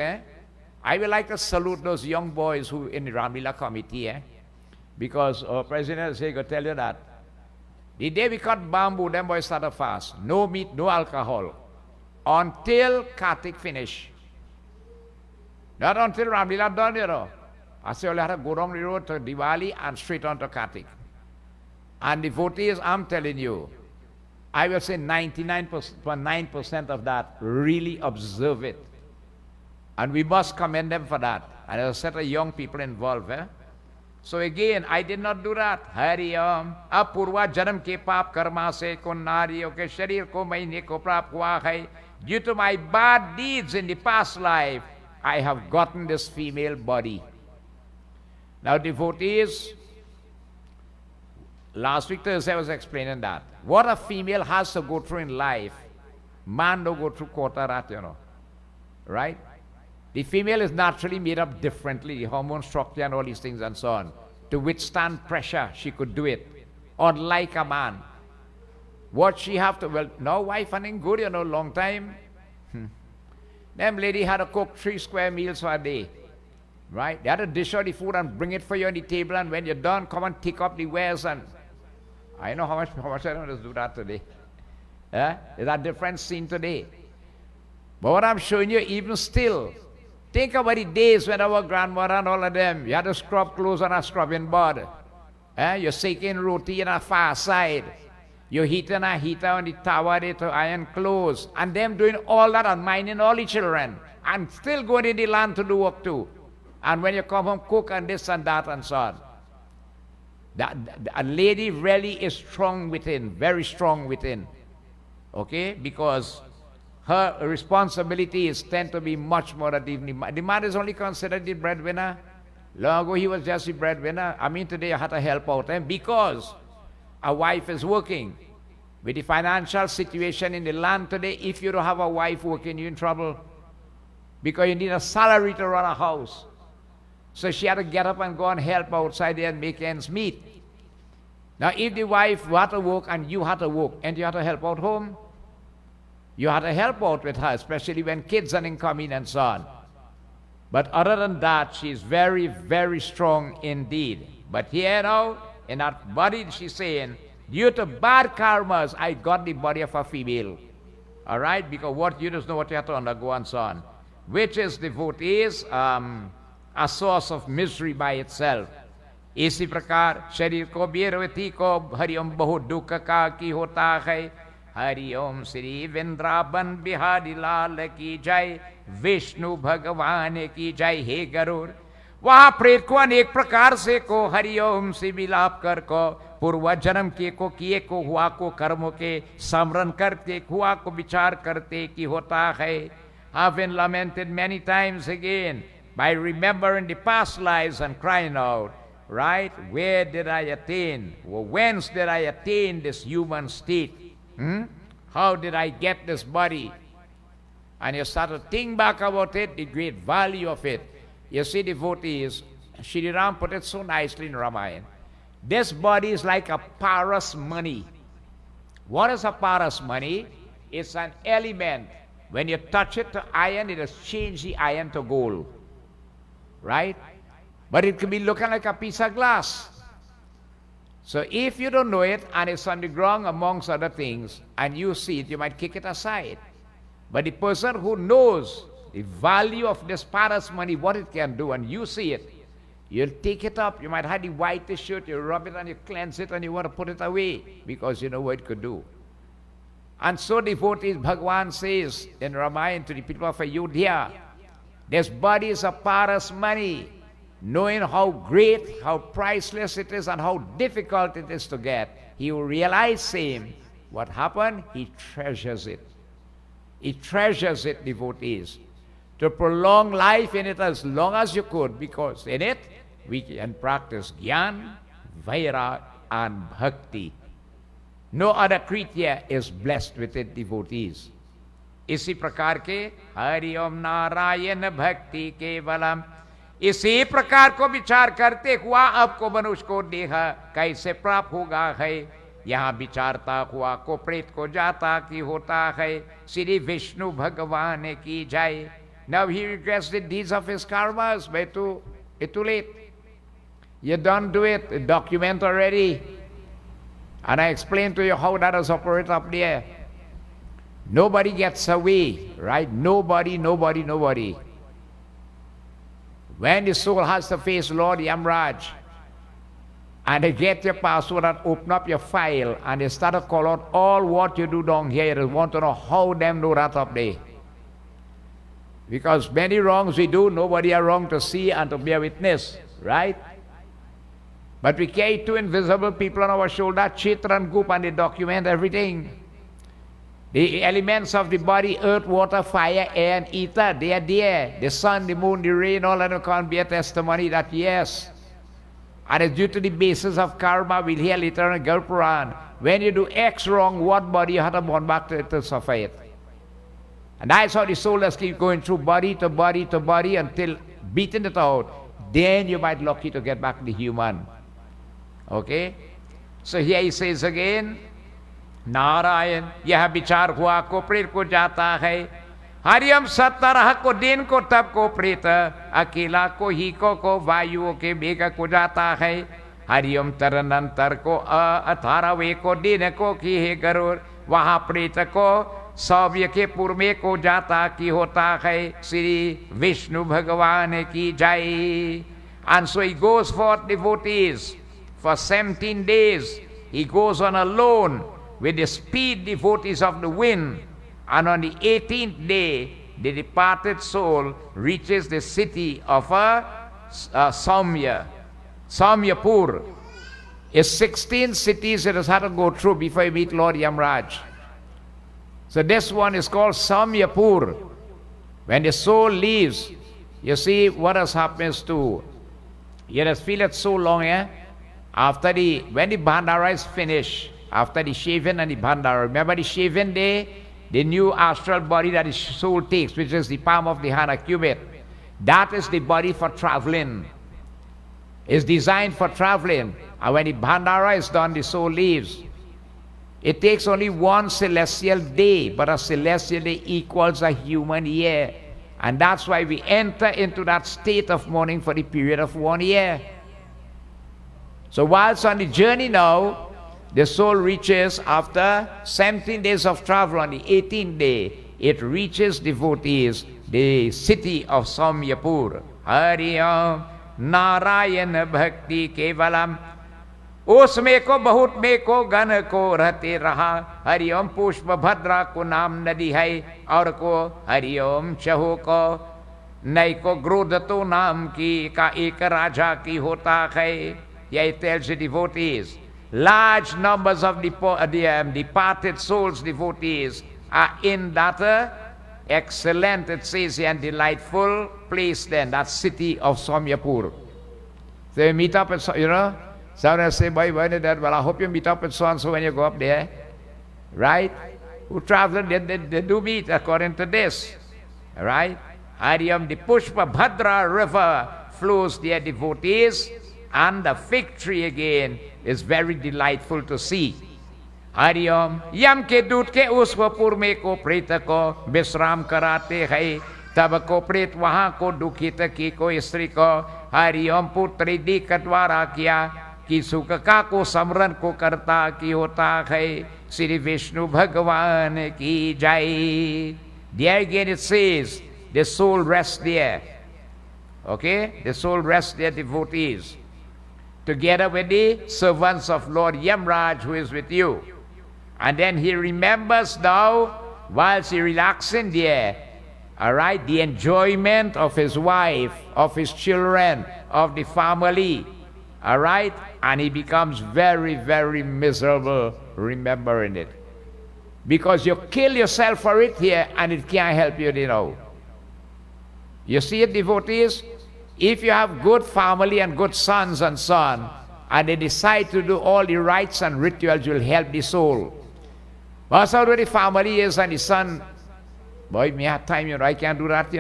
I would like to salute those young boys who in the Ram Lila committee, because our president is going to tell you that. The day we cut bamboo, them boys start a fast. No meat, no alcohol. Until Kartik finish. Not until Ram Lila done, you know. I say, only have to go down the road to Diwali and straight on to Kartik. And devotees, I'm telling you, I will say 99% of that really observe it. And we must commend them for that. And there's a set of young people involved. So again, I did not do that. Hari Om. Ab purva janam ke paap karma se kon nariyo ke sharir ko maine ko prap hua hai. Due to my bad deeds in the past life, I have gotten this female body. Now devotees, last week Thursday I was explaining that. What a female has to go through in life, man don't go through quarter that, you know. Right? The female is naturally made up differently, the hormone structure and all these things and so on. To withstand pressure, she could do it. Unlike a man. What she have to, well, no wife and good, you know, long time. Them lady had to cook 3 square meals for a day. Right? They had to dish out the food and bring it for you on the table, and when you're done, come and pick up the wares. And I know how much I don't just do that today. There's a different scene today. But what I'm showing you, even still, think about the days when our grandmother and all of them, you had to scrub clothes on a scrubbing board. You're shaking roti in a far side. You're heating a heater on the tower there to iron clothes. And them doing all that and minding all the children. And still going in the land to do work too. And when you come home, cook and this and that and so on. A lady really is strong within, very strong within. Okay? Because her responsibilities tend to be much more than the man is only considered the breadwinner. Long ago he was just the breadwinner. I mean today I had to help out him because a wife is working. With the financial situation in the land today, if you don't have a wife working, you're in trouble. Because you need a salary to run a house. So she had to get up and go and help outside there and make ends meet. Now, if the wife had to work and you had to work, and you had to help out home, you had to help out with her, especially when kids are incoming and so on. But other than that, she's very, very strong indeed. But here now, in that body, she's saying, due to bad karmas, I got the body of a female. All right? Because what you just know what you have to undergo and so on. Which is devotees, a source of misery by itself. इसी प्रकार शरीर को बीरवती को हरिओम बहुत दुख का की होता है. हरिओम श्री वृंदावन बिहारी लाल की जय, विष्णु भगवान की जय. हे गरुड़, वहाँ प्रेत को अनेक प्रकार से को हरिओम से विलाप कर को पूर्व जन्म के को किए को हुआ को कर्मों के स्मरण करते हुआ को विचार करते की होता है. Have been lamented many times again by remembering the past lives and crying out, right? Where did I attain? Well, whence did I attain this human state? How did I get this body? And you start to think back about it, the great value of it. You see, devotees, Shri Ram put it so nicely in Ramayana. This body is like a paras money. What is a paras money? It's an element. When you touch it to iron, it has changed the iron to gold. Right? But it can be looking like a piece of glass. So if you don't know it, and it's on the ground amongst other things, and you see it, you might kick it aside. But the person who knows the value of this paras money, what it can do, and you see it, you'll take it up. You might have the whitest shirt, you rub it and you cleanse it, and you want to put it away, because you know what it could do. And so devotees, Bhagavan says in Ramayana to the people of Ayodhya, this body is a paras money. Knowing how great, how priceless it is, and how difficult it is to get, he will realize same. What happened? He treasures it. He treasures it, devotees, to prolong life in it as long as you could, because in it we can practice Gyan, Vairag, and Bhakti. No other creature is blessed with it, devotees. इसी प्रकार के हरि ओम नारायण भक्ति केवलम, इसी प्रकार को विचार करते हुआ आपको मनुष्य को देह कैसे प्राप्त होगा है. यहाँ विचारता हुआ को प्रेत को जाता कि होता है. श्री विष्णु भगवान की जय. Now he regrets the deeds of his karmas, but it's too late. You don't do it, document already. And I explained to you how that is operated up there. Nobody gets away, right? Nobody. When the soul has to face Lord Yamraj, and they get your password and open up your file, and they start to call out all what you do down here, they want to know how them do that up there. Because many wrongs we do, nobody are wrong to see and to bear witness, right? But we carry two invisible people on our shoulder, Chitra and Goop, and they document everything. The elements of the body, earth, water, fire, air, and ether, they are there. The sun, the moon, the rain, all of them can be a testimony that yes. And it's due to the basis of karma, we'll hear later in Garuda Purana. When you do X wrong, what body you have to born back to suffer it. And that's how the soul has keep going through body to body to body until beating it out. Then you might lucky to get back the human. Okay? So here he says again, Narayan यह विचार हुआ को प्रेत को जाता है. हरियम सत्तरह को दिन को तब को प्रेत, अकेला को ही को वायुओं के वेग को जाता है. हरियम तरनंतर को 18वें को दिन को की है गरुड़, वहाँ प्रेत को सौव्य के पूर्व में को जाता की होता है. श्री विष्णु भगवान की जय. And so he goes forth, devotees, for 17 days. He goes on alone with the speed, devotees, of the wind. And on the 18th day, the departed soul reaches the city of Saumya. Saumyapur. It's 16 cities it has had to go through before you meet Lord Yamraj. So this one is called Saumyapur. When the soul leaves, you see what has happened to, you just feel it so long, when the Bhandara is finished, after the shaven and the bhandara. Remember the shaven day? The new astral body that the soul takes, which is the palm of the hand, a cubit. That is the body for traveling. It's designed for traveling. And when the bhandara is done, the soul leaves. It takes only one celestial day, but a celestial day equals a human year. And that's why we enter into that state of mourning for the period of 1 year. So whilst on the journey now, the soul reaches, after 17 days of travel, on the 18th day, it reaches devotees, the city of Somyapur. Hari Om Narayana Bhakti Kevalam. उसमें को बहुत में को गण को रहते रहा, हरिओम पुष्प भद्रा को नाम नदी है, और को हरिओम चहो को नई को क्रोध तो नाम की का एक राजा की होता है. Yeah, it tells the devotees, large numbers of departed souls, devotees, are in that excellent, it says here, and delightful place then, that city of Somyapur. So you meet up at, someone say, boy, well, I hope you meet up at so-and-so when you go up there. Right? Who travel, they do meet according to this. Right? Hariam, the Pushpa Bhadra river flows there, devotees, and the fig tree again is very delightful to see. Hariom, yam ke दूध के उस वपुर में को प्रेत को विश्राम कराते हैं, तब को प्रेत वहाँ को दुखित की को स्त्री को हरिओम पुत्री दी कटवारा किया कि सुख का को समरण को करता की होता है. श्री विष्णु भगवान की जय. There again it says, the soul rests there. Okay? The soul rests there, devotees, together with the servants of Lord Yamraj, who is with you. And then he remembers now, whilst he relaxing there, all right, the enjoyment of his wife, of his children, of the family, all right, and he becomes very, very miserable remembering it. Because you kill yourself for it here, and it can't help you, You see it, devotees? If you have good family and good sons and so on, and they decide to do all the rites and rituals, will help the soul. But how the family is and the son, boy, me have time, I can't do that,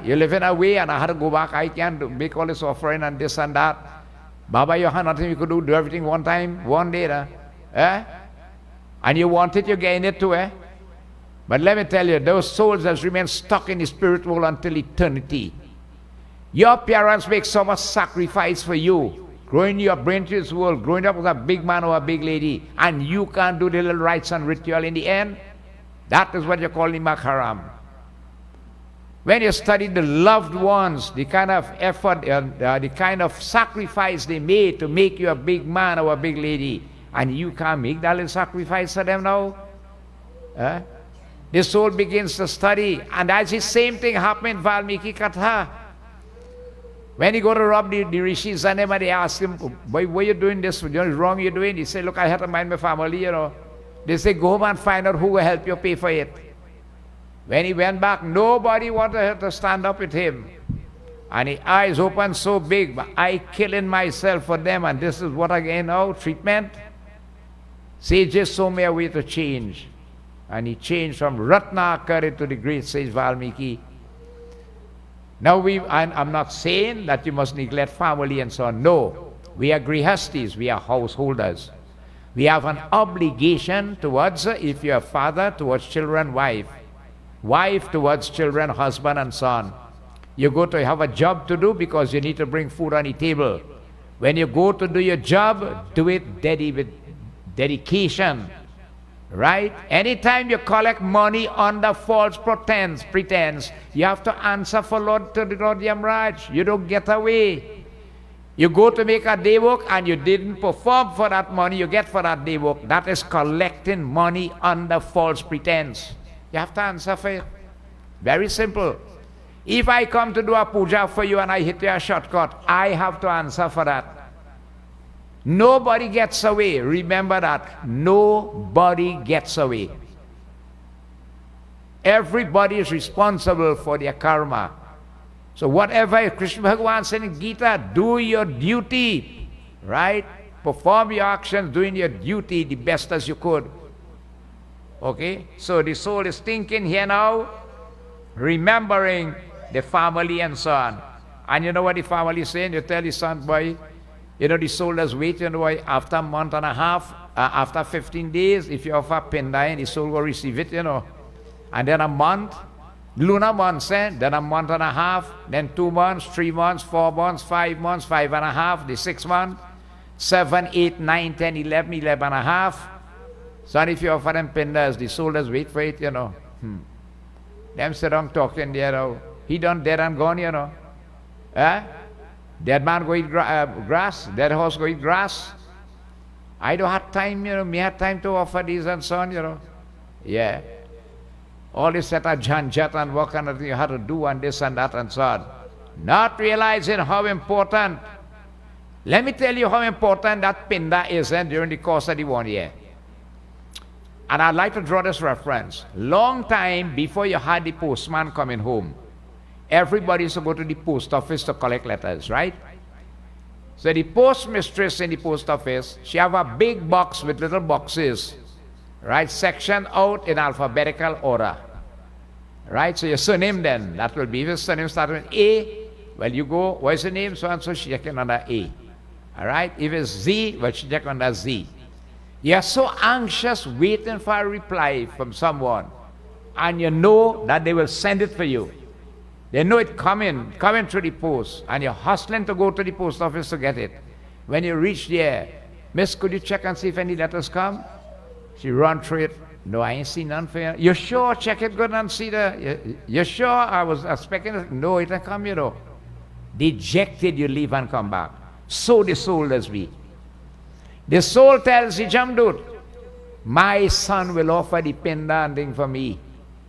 You live in a way and I had to go back, I can't make all this offering and this and that. Baba, you have nothing you could do everything one time, one day, And you want it, you gain it too, But let me tell you, those souls that remain stuck in the spirit world until eternity. Your parents make so much sacrifice for you, growing up into this world, growing up with a big man or a big lady, and you can't do the little rites and ritual in the end. That is what you call Nimakaram. When you study the loved ones, the kind of effort, the kind of sacrifice they made to make you a big man or a big lady, and you can't make that little sacrifice for them now, the soul begins to study, and that's the same thing happened in Valmiki Katha. When he go to rob the rishis and they ask him, why are you doing this? What's wrong you're doing? He said, look, I have to mind my family, They say, go home and find out who will help you pay for it. When he went back, nobody wanted to stand up with him. And his eyes opened so big, but I killing myself for them, and this is what I get now, treatment? Sages saw me a way to change. And he changed from Ratnakari to the great sage Valmiki. Now I'm not saying that you must neglect family and so on. No, we are grihastis, we are householders. We have an obligation towards, if you are father, towards children, wife. Wife towards children, husband and son. You go to have a job to do because you need to bring food on the table. When you go to do your job, do it with dedication. Right? Anytime you collect money under false pretense, you have to answer for to the Lord Yamraj. You don't get away. You go to make a day work and you didn't perform for that money you get for that day work. That is collecting money under false pretense. You have to answer for it. Very simple. If I come to do a puja for you and I hit you a shortcut, I have to answer for that. Nobody gets away. Remember that. Nobody gets away. Everybody is responsible for their karma. So whatever Krishna Bhagavan said in Gita, do your duty. Right? Perform your actions, doing your duty the best as you could. Okay? So the soul is thinking here now, remembering the family and so on. And you know what the family is saying? You tell the son, boy, you know, the soul is waiting, boy, after a month and a half, after 15 days, if you offer Pindai, the soul will receive it, you know. And then a month, lunar months, then a month and a half, then 2 months, 3 months, 4 months, 5 months, 5 and a half, the 6 month, 7, 8, 9, 10, 11, 11 and a half. So if you offer them Pindas, the soul does wait for it, you know. Them sit down talking there, now. He done dead and gone, you know. Dead man go eat grass, dead horse go eat grass. I don't have time, you know, me have time to offer these and so on, you know. Yeah. All this set of janjat and what kind of thing you have to do and this and that and so on. Not realizing how important. Let me tell you how important that Pinda is during the course of the 1 year. And I'd like to draw this reference. Long time before you had the postman coming home, everybody used to go to the post office to collect letters, right? So the postmistress in the post office, she have a big box with little boxes, right, sectioned out in alphabetical order, right? So your surname then, that will be, if your surname starts with A, well, you go, what is your name? So and so, she check under A, all right? If it's Z, well, she check under Z. You're so anxious waiting for a reply from someone, and you know that they will send it for you. They know it coming through the post, and you're hustling to go to the post office to get it. When you reach there, miss, could you check and see if any letters come? She run through it. No, I ain't seen none for you. You sure? Check it good and see you sure? I was expecting it. No, it ain't come, you know. Dejected, you leave and come back. So the soul does be. The soul tells the Jamdut, my son will offer the Pinda and thing for me.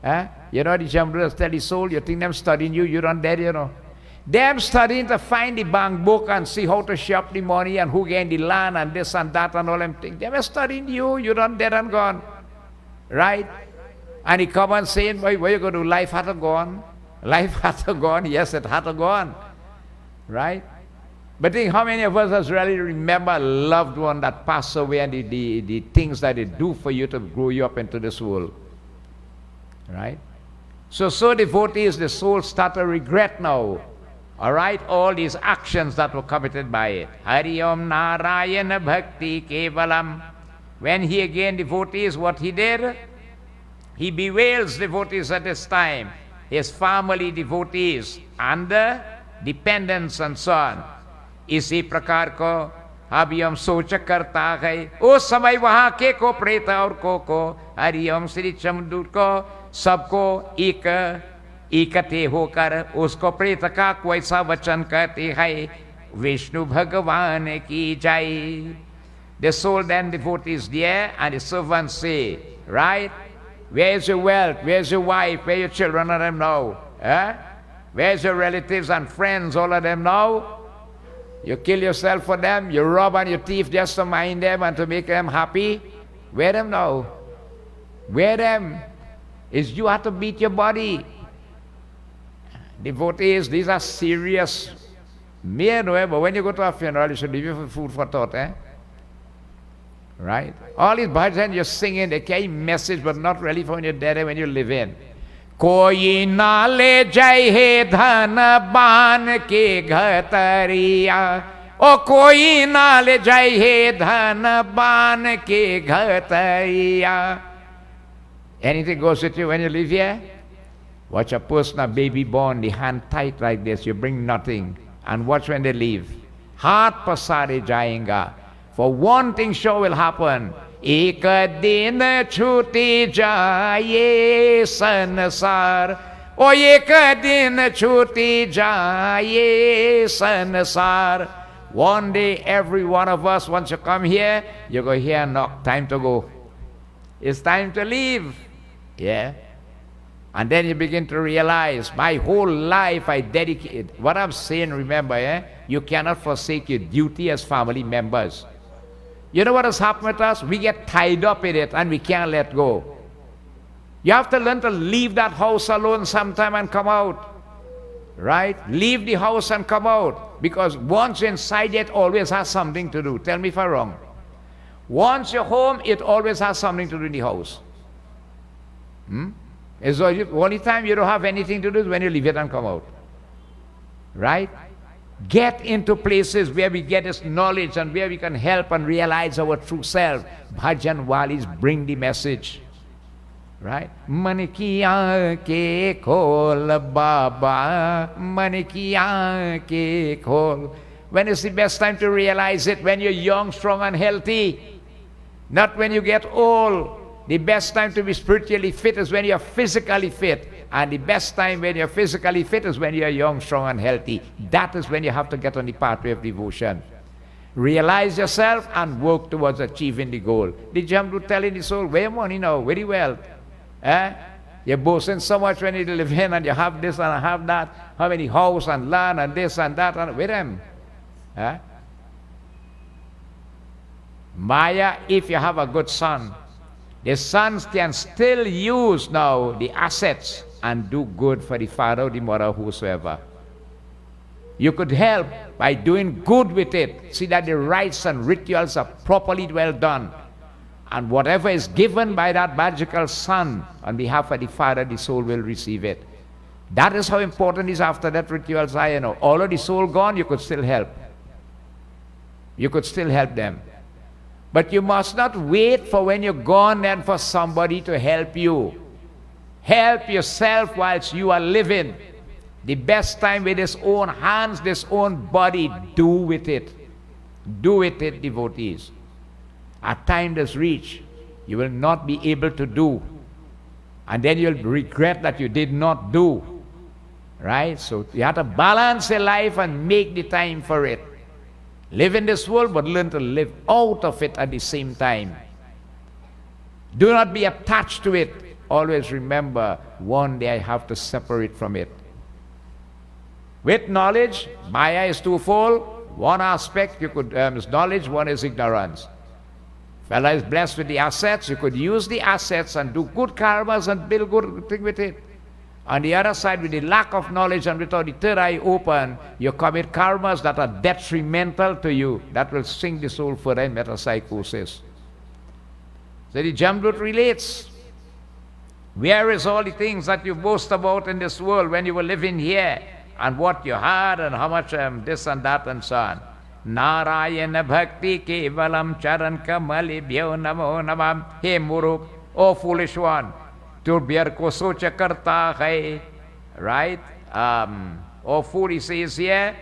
You know, the Jamdut tell the soul, you think them studying you don't dead, you know. Them studying to find the bank book and see how to shop the money and who gain the land and this and that and all them things. They were studying you don't dead and gone. Right? And he come and saying, where you going to do? Life had to go on. Life had to go on. Yes, it had to go on. Right? But think how many of us has really remember a loved one that passed away and the things that they do for you to grow you up into this world. Right? So devotees, the soul start to regret now. All right? All these actions that were committed by it. Hari Om Narayana Bhakti Kevalam. When he again devotees, what he did? He bewails devotees at this time. His family devotees and the dependents and so on. इसी प्रकार को अभी हम सोच करता है उस समय वहां के को प्रेत और को हरि ओम श्री चमदूत को सबको इकट्ठे होकर उसको प्रेत का कोई सा वचन कहते हैं विष्णु भगवान की जय. The soul then devotees there and the servants say, right, where's your wealth, where's your wife, where your children, all of them now, where's your relatives and friends, all of them now. You kill yourself for them, you rob and you thief just to mind them and to make them happy. Where them now? Where them? Is you have to beat your body. Devotees, these are serious. But when you go to a funeral, you should leave you food for thought, Right? All these bhajans you're singing, they carry message, but not really for when you're dead and when you live in. कोई ना ले जाए हे धन बान के घतरिया ओ कोई ना ले जाए हे धन बान के घतरिया. Anything goes with you when you live here? Watch a person, a baby born, the hand tight like this, you bring nothing. And watch when they leave. Haat pasare jayenge. For one thing sure will happen. एक दिन छूटी जाए संसार ओ एक दिन छूटी जाए संसार. One day every one of us, once you come here, you go here, knock, time to go. It's time to leave. Yeah. And then you begin to realize, my whole life I dedicated. What I'm saying, remember, you cannot forsake your duty as family members. You know what has happened with us? We get tied up in it and we can't let go. You have to learn to leave that house alone sometime and come out. Right? Leave the house and come out. Because once inside, it always has something to do. Tell me if I'm wrong. Once you're home, it always has something to do in the house. It's the only time you don't have anything to do is when you leave it and come out. Right? Get into places where we get this knowledge and where we can help and realize our true self. Bhajan walis bring the message. Right? Man ki aanke khol Baba, man ki aanke khol. When is the best time to realize it? When you're young, strong and healthy. Not when you get old. The best time to be spiritually fit is when you're physically fit. And the best time when you're physically fit is when you're young, strong and healthy. That is when you have to get on the pathway of devotion. Realize yourself and work towards achieving the goal. The Jambu telling the soul, where money now? Very well. You're boasting so much when you live in and you have this and have that. How many house and land and this and that. And with them. Maya, if you have a good son, the sons can still use now the assets and do good for the father or the mother, whosoever. You could help by doing good with it. See that the rites and rituals are properly well done. And whatever is given by that magical son on behalf of the father, the soul will receive it. That is how important it is after that rituals are, All of the soul gone, you could still help. You could still help them. But you must not wait for when you're gone then for somebody to help you. Help yourself whilst you are living. The best time with his own hands, this own body, do with it. Do with it, devotees. A time does reach, you will not be able to do. And then you'll regret that you did not do. Right? So you have to balance your life and make the time for it. Live in this world, but learn to live out of it at the same time. Do not be attached to it. Always remember, one day I have to separate from it. With knowledge, Maya is twofold. One aspect you could is knowledge, one is ignorance. Fella is blessed with the assets, you could use the assets and do good karmas and build good thing with it. On the other side, with the lack of knowledge and without the third eye open, you commit karmas that are detrimental to you. That will sink the soul further in metapsychosis. So the Jamdut relates. Where is all the things that you boast about in this world when you were living here? And what you had and how much this and that and so on. Narayana bhakti kevalam charan kamali bhyo namo namam. Hey Murup, oh foolish one. Turbiyar ko socha karta hai. Right? Oh fool, he says here.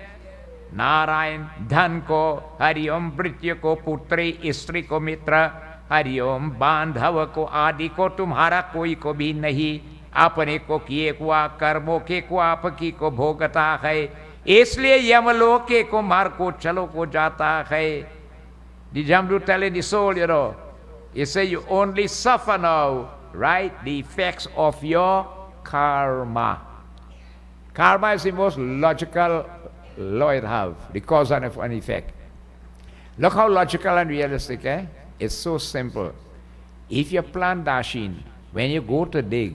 Narayan dhan ko hari om britya ko putri istri ko mitra. Hari ओम बांधव को आदि को तुम्हारा कोई को भी नहीं, अपने को किए हुआ कर्मों के को आपकी को भोगता है, इसलिए यमलोक के को मार को चलो को जाता है. The Jamdu telling the soul, he say you only suffer now, right, the effects of your karma. Karma is the most logical law it have, the cause and effect. Look how logical and realistic, It's so simple. If you plant dashin, when you go to dig,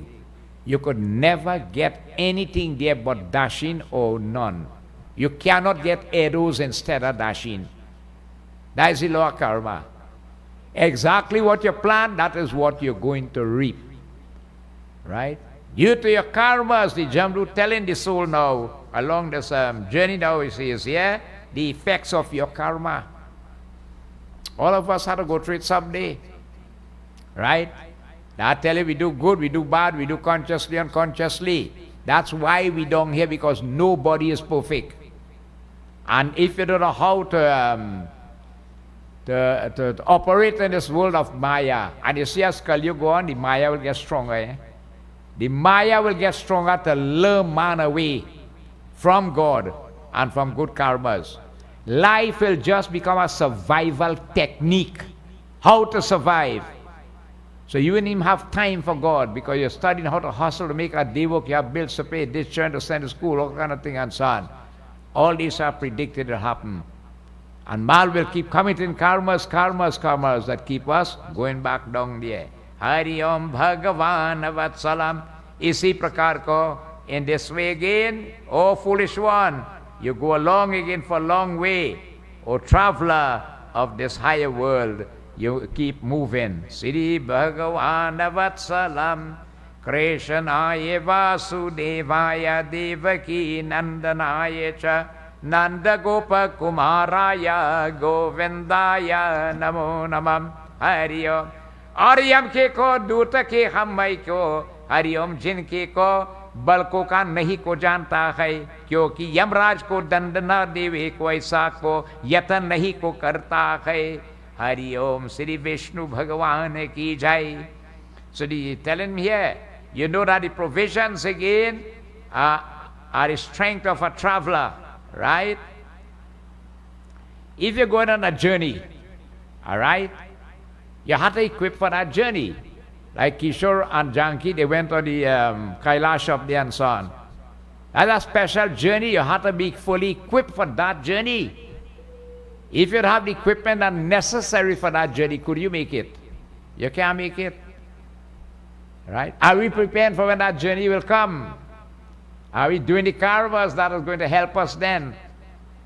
you could never get anything there but dashin or none. You cannot get arrows instead of dashin. That is the law of karma. Exactly what you plant, that is what you're going to reap. Right? Due to your karmas, the Jamdu telling the soul now, along this journey now, he says, the effects of your karma. All of us have to go through it someday. Right? Now I tell you, we do good, we do bad, we do consciously, unconsciously. That's why we don't hear, because nobody is perfect. And if you don't know how to operate in this world of Maya, and you see as Kali go on, the Maya will get stronger. The Maya will get stronger to lure man away from God and from good karmas. Life will just become a survival technique. How to survive. So you wouldn't even have time for God because you're studying how to hustle to make a day work, you have bills to pay, this children to send to school, all kind of thing and so on. All these are predicted to happen. And man will keep committing karmas that keep us going back down there. Hari Om Bhagavan Vatsalam. Isi prakar ko, in this way again, oh foolish one, you go along again for a long way. O traveler of this higher world, you keep moving. Sri Bhagavana Vatsalam Krishnaya Vasudevaya Devaki Nandanaya Cha Nanda Gopa Kumaraya Govindaya Namo Namam Hari Om. Aryam ke ko दूत के हम मैं को हरिओम जिनके को बलकों का नहीं को जानता है, क्योंकि यमराज को दंड न देवे को ऐसा को यतन नहीं को करता है. हरिओम श्री विष्णु भगवान की जय. So you telling me here, you know that the provisions again are the strength of a traveler, right? If you're going on a journey, all right, you have to equip for that journey. Like Kishore and Janki, they went on the Kailash of the and so on. That's a special journey. You have to be fully equipped for that journey. If you have the equipment that necessary for that journey, could you make it? You can't make it. Right? Are we prepared for when that journey will come? Are we doing the caravans that is going to help us then?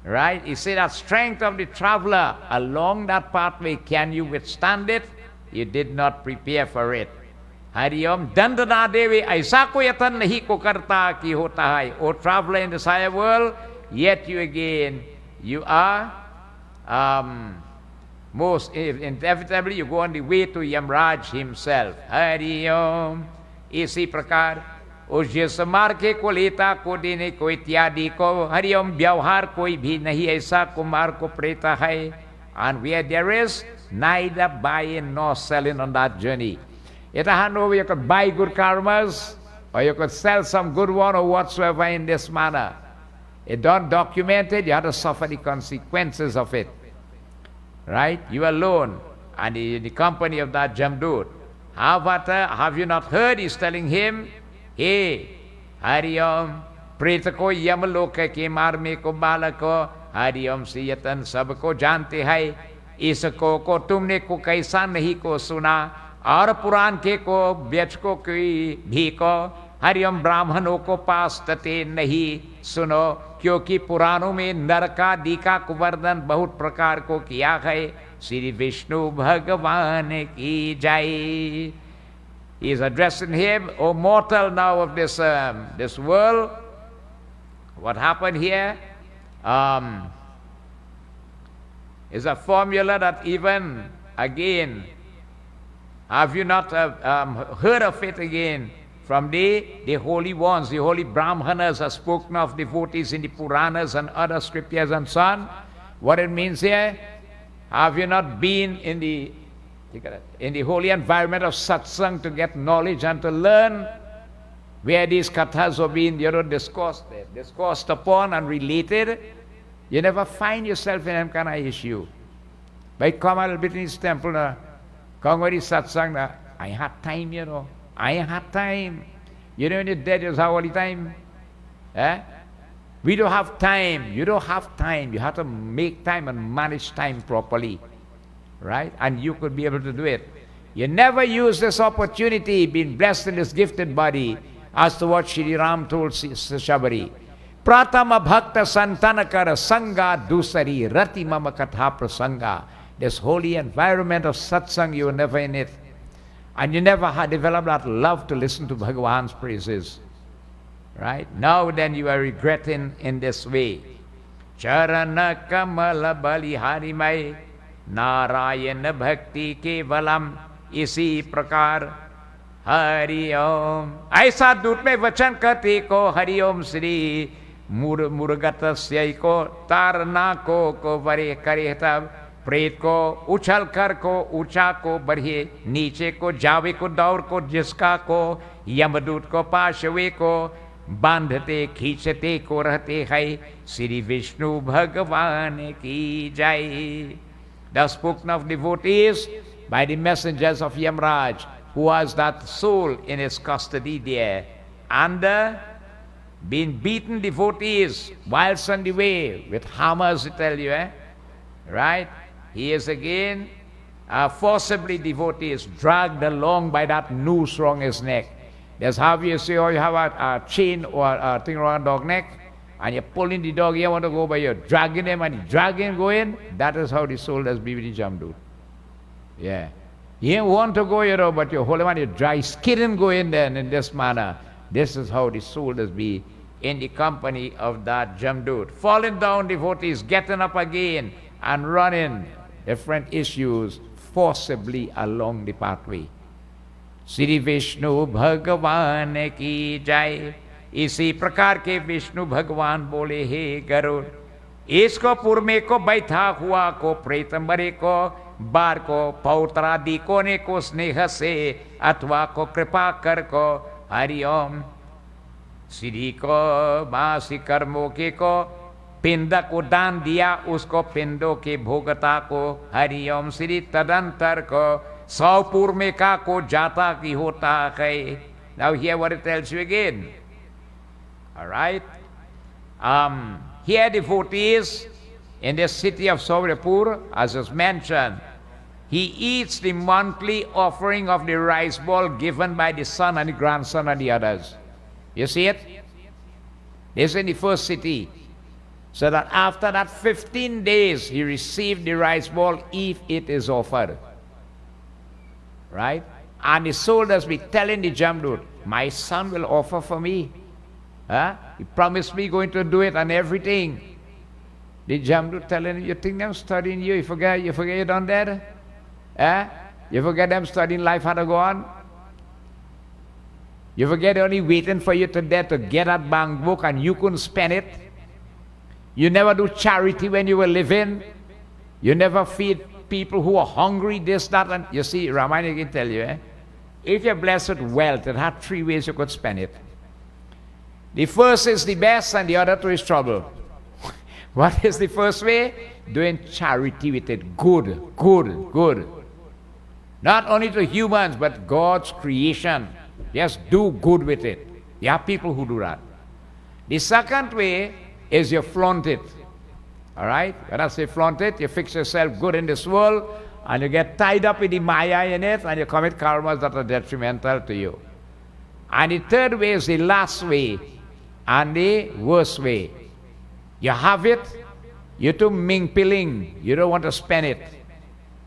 Right? You see that strength of the traveler along that pathway, can you withstand it? You did not prepare for it. Hariom Dandana Devi aisa ko yatan nahi ko karta ki hota hai. O traveler in this higher world, yet you again, you are most inevitably you go on the way to Yamraj himself. Hariom. इसी प्रकार उस जिस मार्ग को लेता को देने को इत्यादि को हरिओम व्यवहार कोई भी नहीं ऐसा कुमार को प्रेता है. And where there is neither buying nor selling on that journey. It doesn't know you could buy good karmas or you could sell some good one or whatsoever in this manner. It don't document it, you have to suffer the consequences of it. Right? You alone and in the company of that Jamdut. However, have you not heard? He's telling him, hey, Hariom, प्रेत को यमलोक के मार में को बालको हरिओम सियतन सबको जानते हैं. इसको को तुमने को कैसा नहीं को सुना और पुराण के को व्यचको की भी को हरिओम ब्राह्मणों को पास तते नहीं सुनो, क्योंकि पुराणों में नरकादि का कुवर्णन बहुत प्रकार को किया है. श्री विष्णु भगवान की जय. He is addressing him, O mortal now of this world. What happened here is a formula that even again, have you not heard of it again? From the holy ones, the holy Brahmanas are spoken of, devotees in the Puranas and other scriptures and so on. What it means here, have you not been in the holy environment of satsang to get knowledge and to learn where these kathas are being discoursed upon and related? You never find yourself in any kind of issue. By come a little bit in his temple, come with his satsang, I had time, you know. I had time. You know when you're dead, you have all the time. We don't have time. You don't have time. You have to make time and manage time properly. Right? And you could be able to do it. You never use this opportunity, being blessed in this gifted body, as to what Shri Ram told Shabari. Pratama bhakta santanakara sangha dusari rati mama katha prasanga. This holy environment of satsang, you were never in it. And you never had developed that love to listen to Bhagavan's praises. Right? Now then you are regretting in this way. Charana kamala bali harimai narayana bhakti kevalam isi prakar Hari Om. ऐसा दूत में वचन कहते को हरि ओम श्री मुरगतस्य को तारना को वरे करे तब प्रेत को उछल कर को ऊंचा को बढ़े नीचे को जावे को दौड़ को जिसका को यमदूत को पाशवे को बांधते खींचते को रहते हैं. श्री विष्णु भगवान की जय. The spoken of devotees by the messengers of Yamraj, who was that soul in his custody there, and being beaten devotees whilst on the way with hammers, I tell you, right? He is again forcibly devotees dragged along by that noose around his neck. That's how you see, or you have a chain or a thing around a dog neck, and you're pulling the dog, you want to go, but you're dragging him and dragging him going. That is how the soul does be with the Jamdut. Yeah. You want to go, but you hold him and you drag, skidding going then in this manner. This is how the soul does be in the company of that Jamdut. Falling down devotees, getting up again and running different issues forcibly along the pathway. Shri Vishnu Bhagavan ki jai. इसी प्रकार के विष्णु भगवान बोले, हे गरुड़, इसको पूर्वे को बैठा हुआ को प्रेतंबरे को बार को पौत्रादि कोने को स्नेह से अथवा को कृपा कर को हरिओम श्री को मासी कर्मों के को पिंड को दान दिया, उसको पिंडों के भोगता को हरिओम श्री तदंतर को सौ पूर्वे का को जाता की होता है. Now hear what it tells you again. All right. Here devotees in the city of Saurapur, as is mentioned, he eats the monthly offering of the rice ball given by the son and the grandson and the others. You see it? This is in the first city. So that after that 15 days, he received the rice ball if it is offered. Right? And the soldiers be telling the Jamdut, my son will offer for me. Huh? He promised me going to do it and everything. The Jamdut telling him, you think them studying you? You forget you done that? Huh? You forget them studying life how to go on? You forget they're only waiting for you to death to get that bank book and you couldn't spend it? You never do charity when you were living? You never feed people who are hungry, this, that, and you see, Ramayana can tell you, if you're blessed with wealth, it had three ways you could spend it. The first is the best and the other two is trouble. What is the first way? Doing charity with it. Good, good, good. Not only to humans, but God's creation. Just do good with it. There are people who do that. The second way is you flaunt it. All right? When I say flaunt it, you fix yourself good in this world and you get tied up with the Maya in it and you commit karmas that are detrimental to you. And the third way is the last way and the worst way. You have it, you're too ming-piling, you don't want to spend it.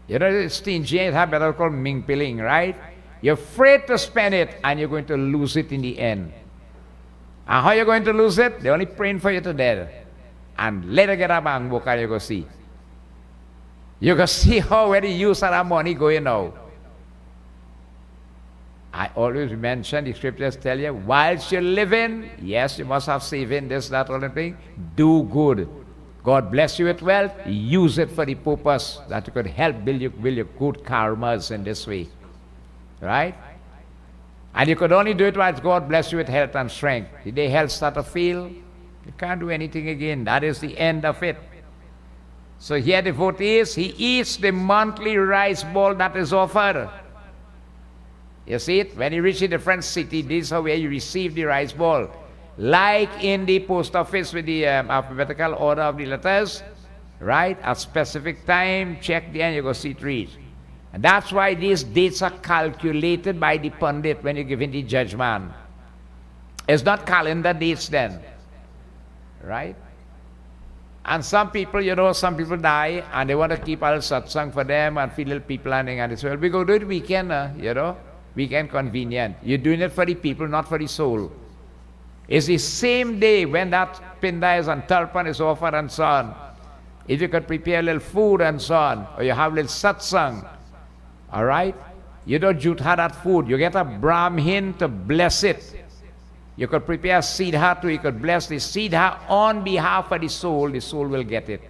You know, it's stingy, it have better called ming-piling, right? You're afraid to spend it and you're going to lose it in the end. And how are you going to lose it? They're only praying for you to death. And later get a bank book and you go see. You go see how where the use of that money going now. I always mention, the scriptures tell you, whilst you're living, yes, you must have saving, this, that, all the thing. Do good. God bless you with wealth. Use it for the purpose that you could help build your good karmas in this way. Right? And you could only do it while God bless you with health and strength. The day health start to fail, you can't do anything again. That is the end of it. So here devotees, he eats the monthly rice ball that is offered. You see it? When you reach a different city, this is where you receive the rice ball. Like in the post office with the alphabetical order of the letters, right? At specific time, check the end, you go see it read. And that's why these dates are calculated by the pundit when you're giving the judgment. It's not calendar dates then, right? And some people, some people die and they want to keep all satsang for them and feel little people planning and they say, well, we go do it weekend, weekend convenient. You're doing it for the people, not for the soul. It's the same day when that pinda is on Talpan is offered and so on. If you could prepare a little food and so on, or you have a little satsang, all right? You don't jutha that food. You get a Brahmin to bless it. You could prepare siddha too. You could bless the siddha on behalf of the soul will get it.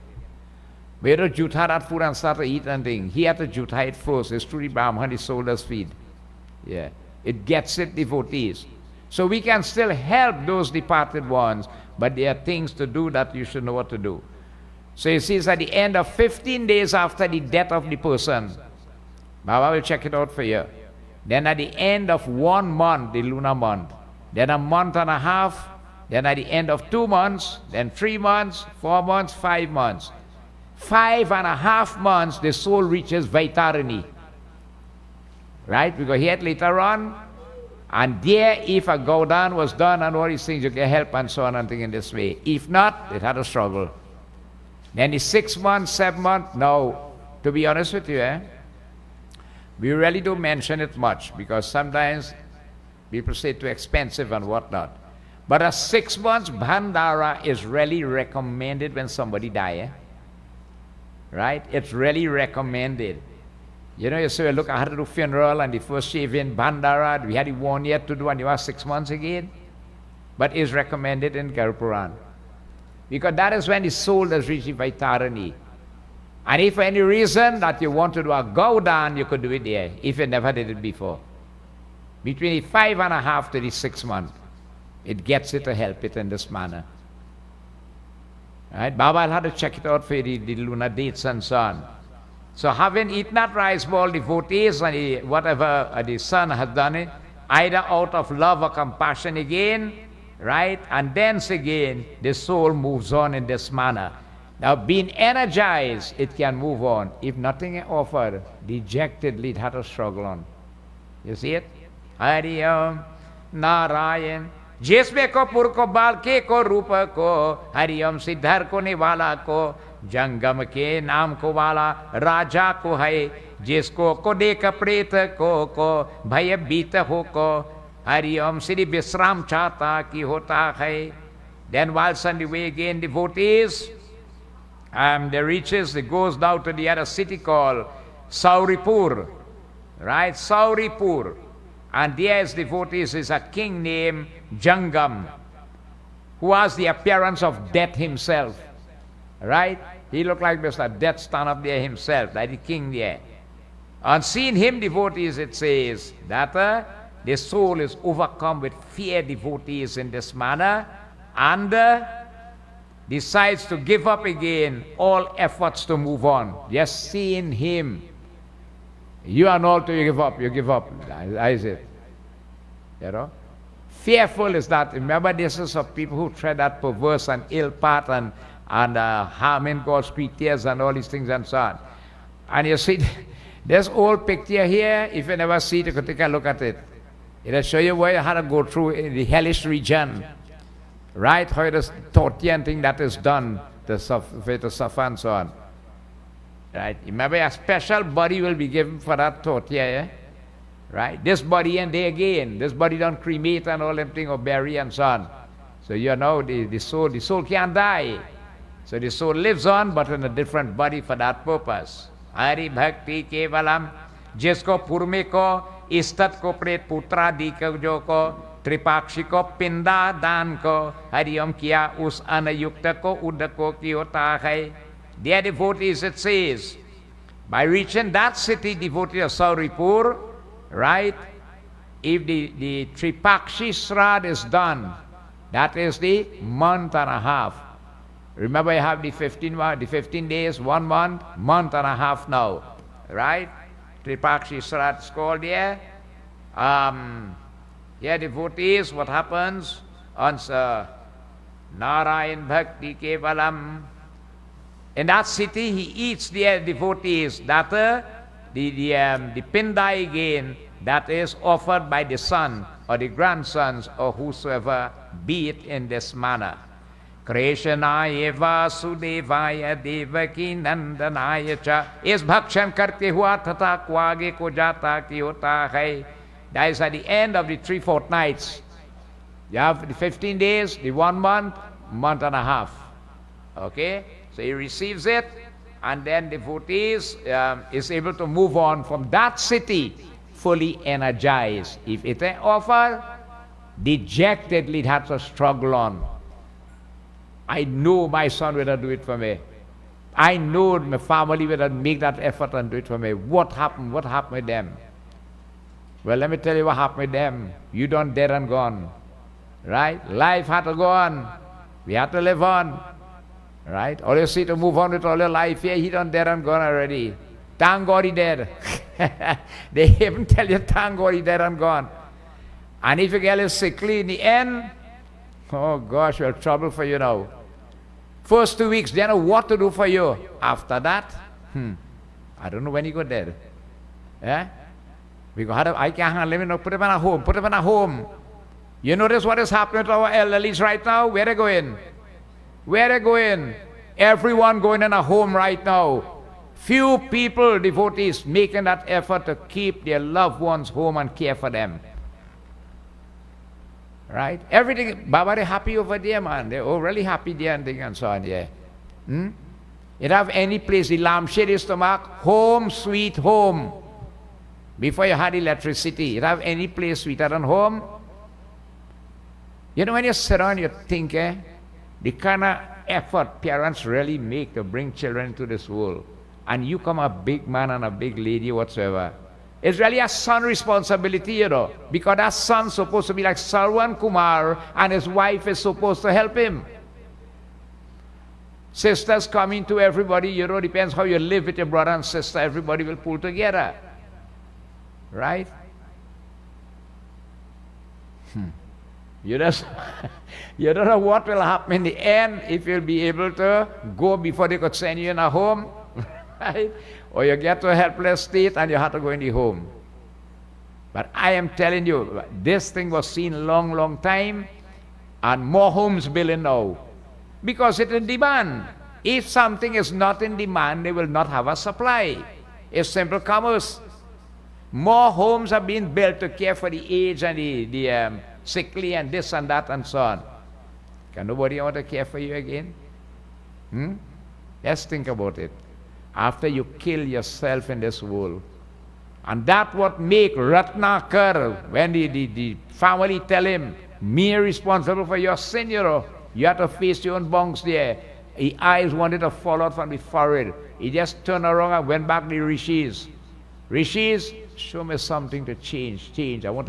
But you don't jutha that food and start to eat and thing. He had to jutha it first. It's truly Brahman, the soul does feed. Yeah. It gets it, devotees. So we can still help those departed ones, but there are things to do that you should know what to do. So you see, it's at the end of 15 days after the death of the person. Baba will check it out for you. Then at the end of 1 month, the lunar month. Then a month and a half. Then at the end of 2 months. Then 3 months, 4 months, 5 months. 5.5 months, the soul reaches Vaitarani. Right? We go here later on. And there, if a Gaudan was done and all these things, you get help and so on and things in this way. If not, it had a struggle. Then the 6 months, 7 months, no. To be honest with you, we really don't mention it much because sometimes people say too expensive and whatnot. But a 6 months Bhandara is really recommended when somebody dies. Right? It's really recommended. You know, you say, look, I had to do funeral and the first shaving Bhandara, we had the 1 year to do and you are 6 months again. But it's recommended in Garuda Purana. Because that is when the soul has reached the Vaitarani. And if for any reason that you want to do a Gaudan, you could do it there, if you never did it before. Between the 5.5 to the 6 months, it gets it to help it in this manner. Right? Baba had to check it out for the lunar dates and so on. So having eaten that rice ball, devotees and whatever the sun has done it, either out of love or compassion again, right? And thence again, the soul moves on in this manner. Now, being energized, it can move on. If nothing is offered, dejectedly it had to struggle on. You see it? Hari Om, Narayan. जिसमें को पुर को बाल के को रूप को हरिओम सिद्धर को निवाला को जंगम के नाम को वाला राजा को है जिसको को देख प्रेत को भय बीत हो को हरिओम श्री विश्राम चाहता की होता है. Then whilst on the way again, devotees, they reaches, it goes down to the other city called Sauripur, right? Sauripur. And there is devotees is a king named Jangam, who has the appearance of death himself, right? He looked like Mr. Death stand up there himself, like the king there. On seeing him, devotees, it says that the soul is overcome with fear, devotees, in this manner, and decides to give up again all efforts to move on. Just seeing him, you are not to give up, you give up. I say, you know. Fearful is that. Remember, this is of people who tread that perverse and ill path and harming God's creatures and all these things and so on. And you see, this old picture here, if you never see it, you can take a look at it. It'll show you where you had to go through in the hellish region. Right? How it is torture thing that is done to suffer and so on. Right? Remember, a special body will be given for that torture, yeah? Right? This body and they again. This body don't cremate and all them thing or bury and so on. So you know the soul can't die. So the soul lives on but in a different body for that purpose. Hari Bhakti Kevalam जिसको पूर्मे को इस्तत को प्रेत पुत्रादि को जो को त्रिपाक्षी को पिंदा दान को हरिओम किया उस अनयुक्त को उदको की होता है. Dear devotees, it says, by reaching that city, devotee of Sauripur, right, if the Tripakshi Srad is done, that is the month and a half. Remember, you have the 15 days, 1 month, month and a half now, right? Tripakshi Srad is called here. Here, devotees, what happens? Answer, Narayan Bhakti Kevalam. In that city, he eats the devotees that the pindai again that is offered by the son or the grandsons or whosoever be it in this manner. Krishnaya Vasudevaya Devaki Nandanaya cha. Is bhakshan karte hua tata ko aage ko jata ki hota hai. That is at the end of the 3 fortnights. You have the 15 days, the 1 month, month and a half. Okay? So he receives it, and then devotees is able to move on from that city fully energized. If it is offered, dejectedly it has to struggle on. I know my son will not do it for me. I know my family will not make that effort and do it for me. What happened? What happened with them? Well, let me tell you what happened with them. You done dead and gone. Right? Life had to go on. We had to live on. Right? All you see to move on with all your life here, he done dead and gone already. Thank God he dead. They even tell you, thank God he dead and gone. And if you get a little sickly in the end, oh gosh, well, trouble for you now. First 2 weeks, they know what to do for you. After that, I don't know when you go dead. Yeah? Because I can't live in, put them in a home, put them in a home. You notice what is happening to our elderlies right now? Where they going? Where they going? Everyone going in a home right now. Few people, devotees, making that effort to keep their loved ones home and care for them. Right? Everything, Baba, they're happy over there, man. They're really happy there and so on, yeah. You have any place, the lampshade is to mark home, sweet home. Before you had electricity, you have any place sweeter than home? You know, when you sit down, you think, the kind of effort parents really make to bring children into this world, and you come a big man and a big lady whatsoever, it's really a son's responsibility, you know, because that son's supposed to be like Sarwan Kumar, and his wife is supposed to help him. Sisters coming to everybody, you know, depends how you live with your brother and sister, everybody will pull together. Right? You just, you don't know what will happen in the end, if you'll be able to go before they could send you in a home, right? Or you get to a helpless state and you have to go in the home. But I am telling you, this thing was seen long time, and more homes building now. Because it's in demand. If something is not in demand, they will not have a supply. It's simple commerce. More homes are being built to care for the aged and the sickly and this and that and so on. Can nobody want to care for you again? Just think about it. After you kill yourself in this world, and that what make Ratnakar, when the family tell him, me responsible for your sin, you know, you have to face your own bunks there. His eyes wanted to fall out from the forehead. He just turned around and went back to the rishis. Rishis, show me something to change. I want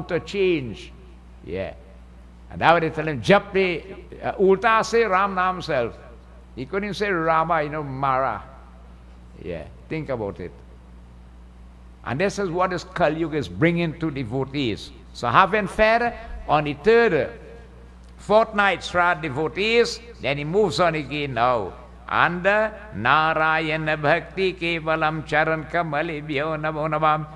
to change. Yeah. And that way they tell him, Japte, Ulta say Ram Nam himself. He couldn't say Rama, you know, Mara. Yeah, think about it. And this is what this Kali Yuga is bringing to devotees. So having fed on the third fortnight Shraddha devotees, then he moves on again now. And Narayana Bhakti Kevalam Charan Kamali Bhyo Namo Namam.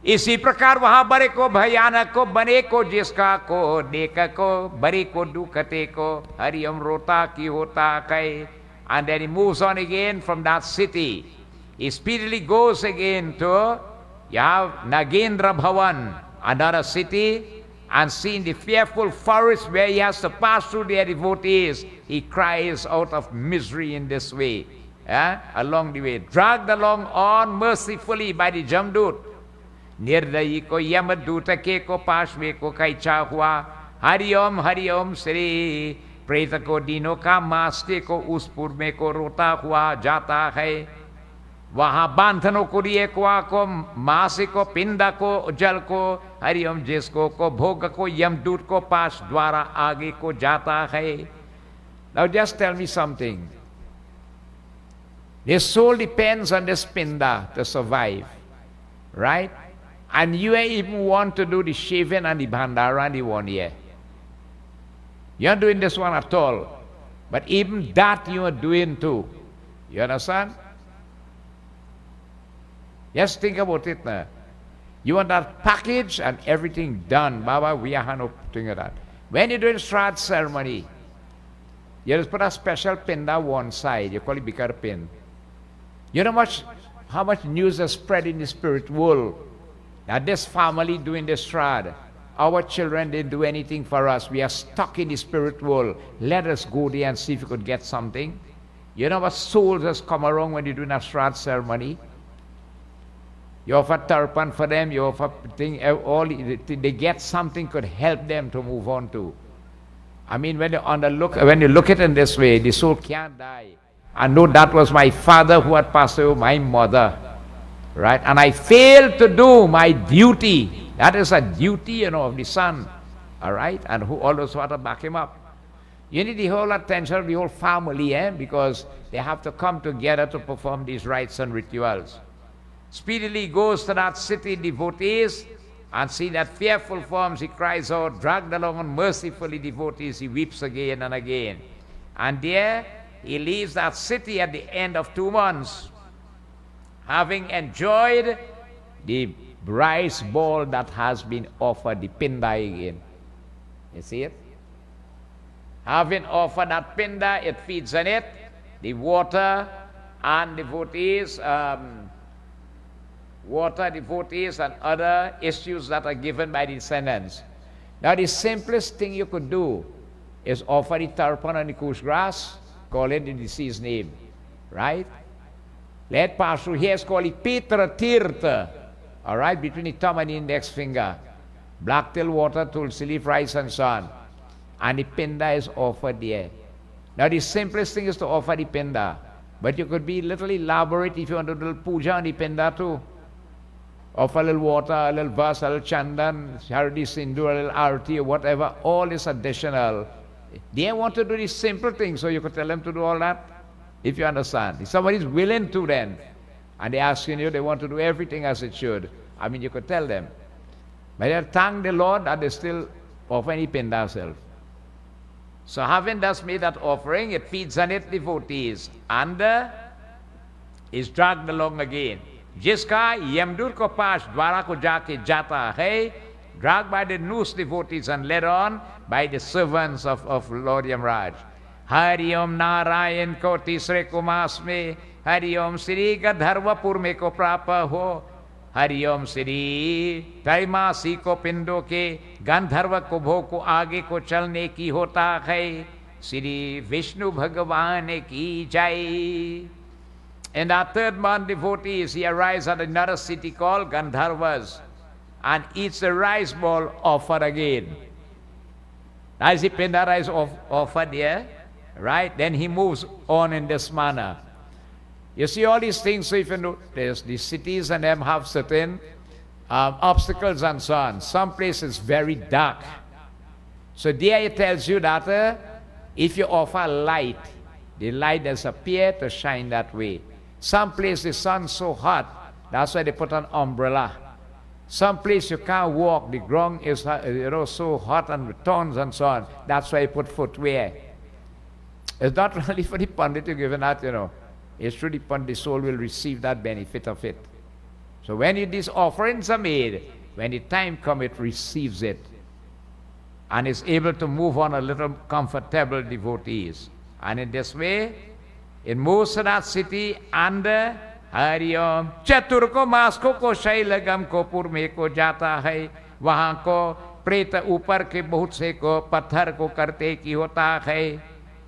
इसी प्रकार वहां बड़े को भयानक को बने को जिसका को देखा को बड़े को दुखते को हरिओम रोता की होता कहे. And then he moves on again from that city. He speedily goes again to Nagendra Bhavan, another city, and seeing the fearful forest where he has to pass through their devotees, he cries out of misery in this way, along the way, dragged along unmercifully by the Jamdut. Nirdayi ko Yamaduta ke ko Pashve ko kaicha hua, Hariom Sri, प्रेत को दिनों का मास्ते को उस पुर में को रोता हुआ जाता है. वहां बांधनों को लिए को मासे को पिंदा को जल को हरिओम जिसको को भोग को यमदूत को पास द्वारा आगे को जाता है. Now just tell me something. Their soul depends on this pinda to survive, right? And you even want to do the shaving and the bhandara and the 1 year. You're not doing this one at all. But even that you are doing too. You understand? Just think about it now. You want that package and everything done. Baba, we are not doing that. When you're doing Shraddha ceremony, you just put a special pinda one side. You call it Bikar pin. You know how much news is spread in the spirit world that this family doing this Shraddha, our children didn't do anything for us. We are stuck in the spirit world. Let us go there and see if we could get something. You know what souls has come around when you're doing a Shraddha ceremony? You offer tarpan for them, you offer thing, all they get something could help them to move on to. I mean, when you look at it in this way, the soul can't die. I know that was my father who had passed away, my mother, right? And I failed to do my duty. That is a duty, you know, of the son, all right? And who always want to back him up. You need the whole attention of the whole family, because they have to come together to perform these rites and rituals. Speedily goes to that city, devotees, and see that fearful forms, he cries out, dragged along unmercifully devotees, he weeps again and again. And there, he leaves that city at the end of 2 months, having enjoyed the rice ball that has been offered, the pinda again. You see it? Having offered that pinda, it feeds on it, the water and devotees, and other issues that are given by the descendants. Now the simplest thing you could do is offer the tarpan on the kush grass, call it the deceased name, right? Let pass through here, it's called it Petra Tirtha, all right, between the thumb and the index finger. Black till water, tulsi leaf, rice and so on. And the pinda is offered there. Now the simplest thing is to offer the pinda, but you could be a little elaborate if you want to do a little puja on the pinda too. Offer a little water, a little verse, a little chandan, hardi sindu, a little arti or whatever, all is additional. They want to do these simple things, so you could tell them to do all that, if you understand. If somebody is willing to then, and they're asking you, they want to do everything as it should, I mean, you could tell them. But they thank the Lord that they still offer any pinda self. So having thus made that offering, it feeds on it devotees, and is dragged along again. Jiska Yamdur ko pass dwara ko jaake jata hai, dragged by the noose devotees and led on by the servants of Lord Yamraj. Hari Om Narayan ko tisre ko mas mein, Hari Om Sri Gadharvapur mein ko prapa ho, Hari Om Sri Taimasi ko pindo ke Gandharva ko bho ko aage ko chalne ki hota hai, Sri Vishnu Bhagavan ki jai. In that third month, devotees, he arrives at another city called Gandharvas and eats the rice ball offered again. As the pinda rice offered here, right? Then he moves on in this manner. You see all these things, so if you notice, the cities and them have certain obstacles and so on. Some places very dark. So there it tells you that if you offer light, the light does appear to shine that way. Some place the sun's so hot, that's why they put an umbrella. Some place you can't walk, the ground is so hot and with thorns and so on. That's why you put footwear. It's not really for the pandit you're given that, It's through the pandit, the soul will receive that benefit of it. So when these offerings are made, when the time comes, it receives it. And is able to move on a little comfortable devotees. And in this way, it moves to that city under Hari Om. Chatur ko masko ko shailagam ko purme ko jata hai. Wahan ko preta upar ke bahut se ko pathar ko karte ki hota hai.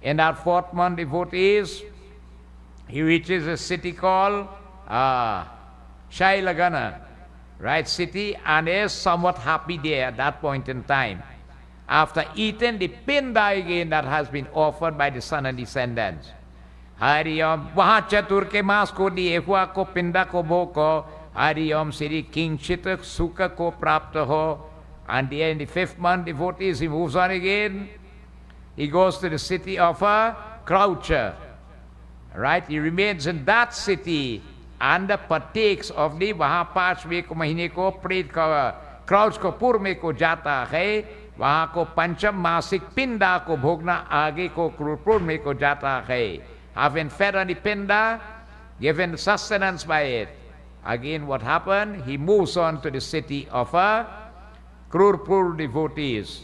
In that fourth month, devotees, he reaches a city called Shailagana, right, city, and is somewhat happy there at that point in time. After eating the pinda again that has been offered by the son and descendants. Hari Om, wahan chatur ke mas ko diye hua ko pinda ko bho ko, Hari Om Sri Kingchita Sukha ko prapta ho. And there in the fifth month, devotees, he moves on again. He goes to the city of Croucher. Right? He remains in that city and partakes of the Mahapashve ko mahine ko pret ko Crouch ko purme ko jata hai. वहाँ को पंचम मासिक पिंडा को भोगना आगे को क्रूरपुर में को जाता है. Having fed on the pinda, given sustenance by it. Again, what happened? He moves on to the city of Krurpur devotees.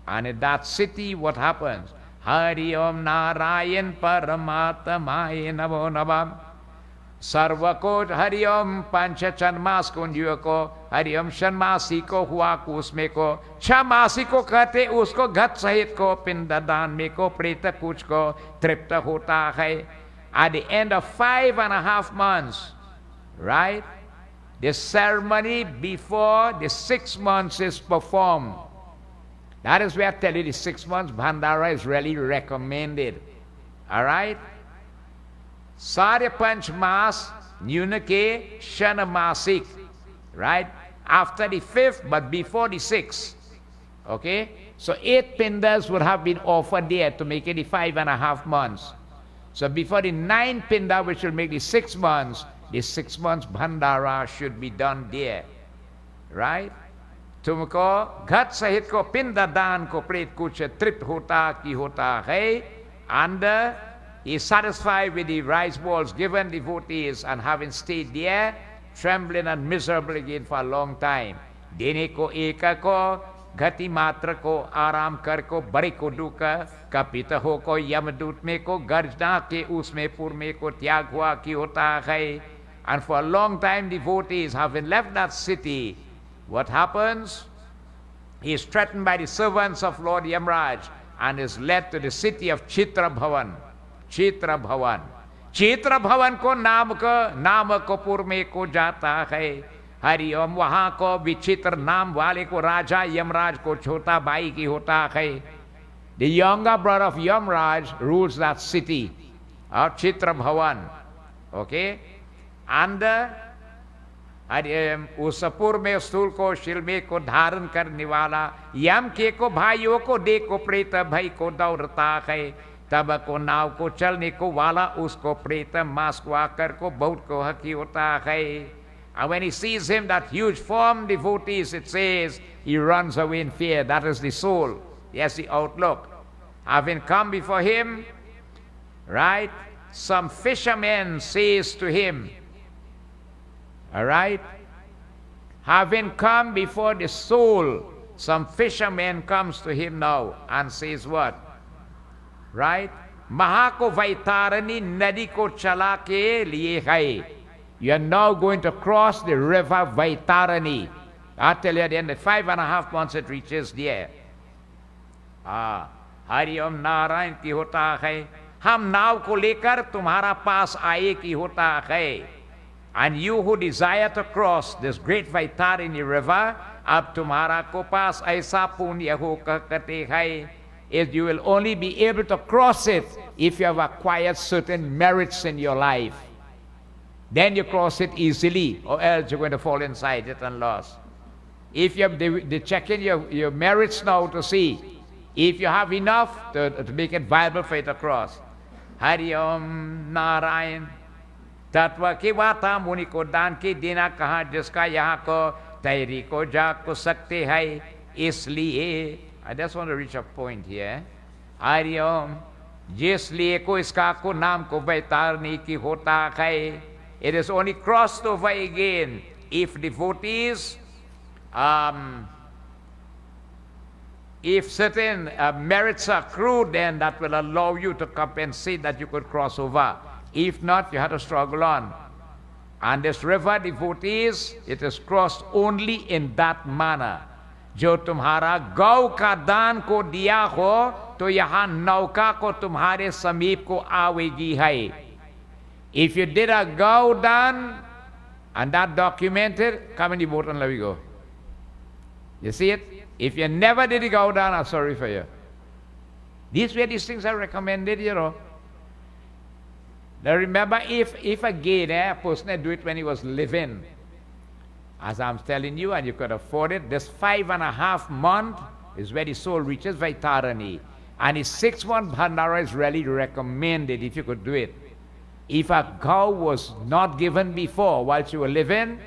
And in that city, what happens? Hari Om Narayan Paramatamaye Namo Navam. Sarva ko Hari Om Pancha Chanmas kundiyo ko Hari Om Shanmasi ko हुआ को उसमें को छमासी को कहते उसको घट सहित को पिंडदान में को प्रेत कुछ को तृप्त होता है. At the end of 5.5 months, right, the ceremony before the 6 months is performed. That is where I tell you the 6 months Bhandara is really recommended. All right. Sarya Panch Mas, Nyunake Shana Masik, right? After the 5th, but before the 6th. Okay? So 8 pindas would have been offered there to make it the 5.5 months. So before the 9th pinda, which will make the 6 months, the 6 months Bhandara should be done there. Right? Tumko, Ghat Sahit ko pinda dan ko pret kuch trip hota ki hota hai, and he is satisfied with the rice balls given devotees, and having stayed there, trembling and miserable again for a long time. देने को एक को गति मात्र को आराम कर को बड़े को दुख कपित हो को यमदूत में को गर्जना के उसमें पूर्व में को त्याग हुआ कि होता है. And for a long time devotees have been left that city. What happens? He is threatened by the servants of Lord Yamraj and is led to the city of Chitra Bhavan. Chitra Bhavan. Chitra Bhavan को नाम को पूर्व में को जाता है. हरिओम. वहां को विचित्र नाम वाले को राजा यमराज को छोटा भाई की होता है. The younger brother of Yamraj rules that city of Chitra Bhavan. Okay? And उस पूर्व में स्थूल को शिल्मे को धारण करने वाला यम के को भाइयों को देखो प्रेत भाई को दौड़ता है. तब को नाव को चलने को वाला उसको प्रेत मास को आकर को बहुत को हकी होता है. And when he sees him, that huge form devotees, it says, he runs away in fear. That is the soul. Yes, the outlook. Having come before him, right, some fishermen says to him, all right, having come before the soul, some fisherman comes to him now and says what? Right? Maha ko Vaitarani nadi ko chala ke liye hai. You are now going to cross the river Vaitarani. I'll tell you at the end of 5.5 months it reaches there. Hari Om Narayan की होता है. हम नाव को लेकर तुम्हारा पास आए की होता है. And you who desire to cross this great Vaitarani river, अब तुम्हारा को पास ऐसा पुण्य हो कहते हैं, is you will only be able to cross it if you have acquired certain merits in your life. Then you cross it easily, or else you're going to fall inside it and lost. If you have, they check in your merits now to see if you have enough to make it viable for you to cross. Hari Om Narayan. तत्व की वाता मुनि को दान की देना कहा जिसका यहाँ को तैरी को जाग को सकते हैं. इसलिए I just want to reach a point here. Hari Om. जिसलिए को इसका को नाम को वैतारणी की होता है. It is only crossed over again if devotees, if certain merits are accrued, then that will allow you to compensate that you could cross over. If not, you have to struggle on. And this river, devotees, it is crossed only in that manner. जो तुम्हारा गौ का दान को दिया हो तो यहाँ नौका को तुम्हारे समीप को आवेगी है. If you did a gau dan and that documented, come in the boat and let me go. You see it? If you never did a gau dan, I'm sorry for you. These things are recommended, you know. Now remember, if again a person do it when he was living, as I'm telling you, and you could afford it, this 5.5 months is where the soul reaches Vaitarani. And the 6-month Bhandara is really recommended if you could do it. If a cow was not given before whilst you were living,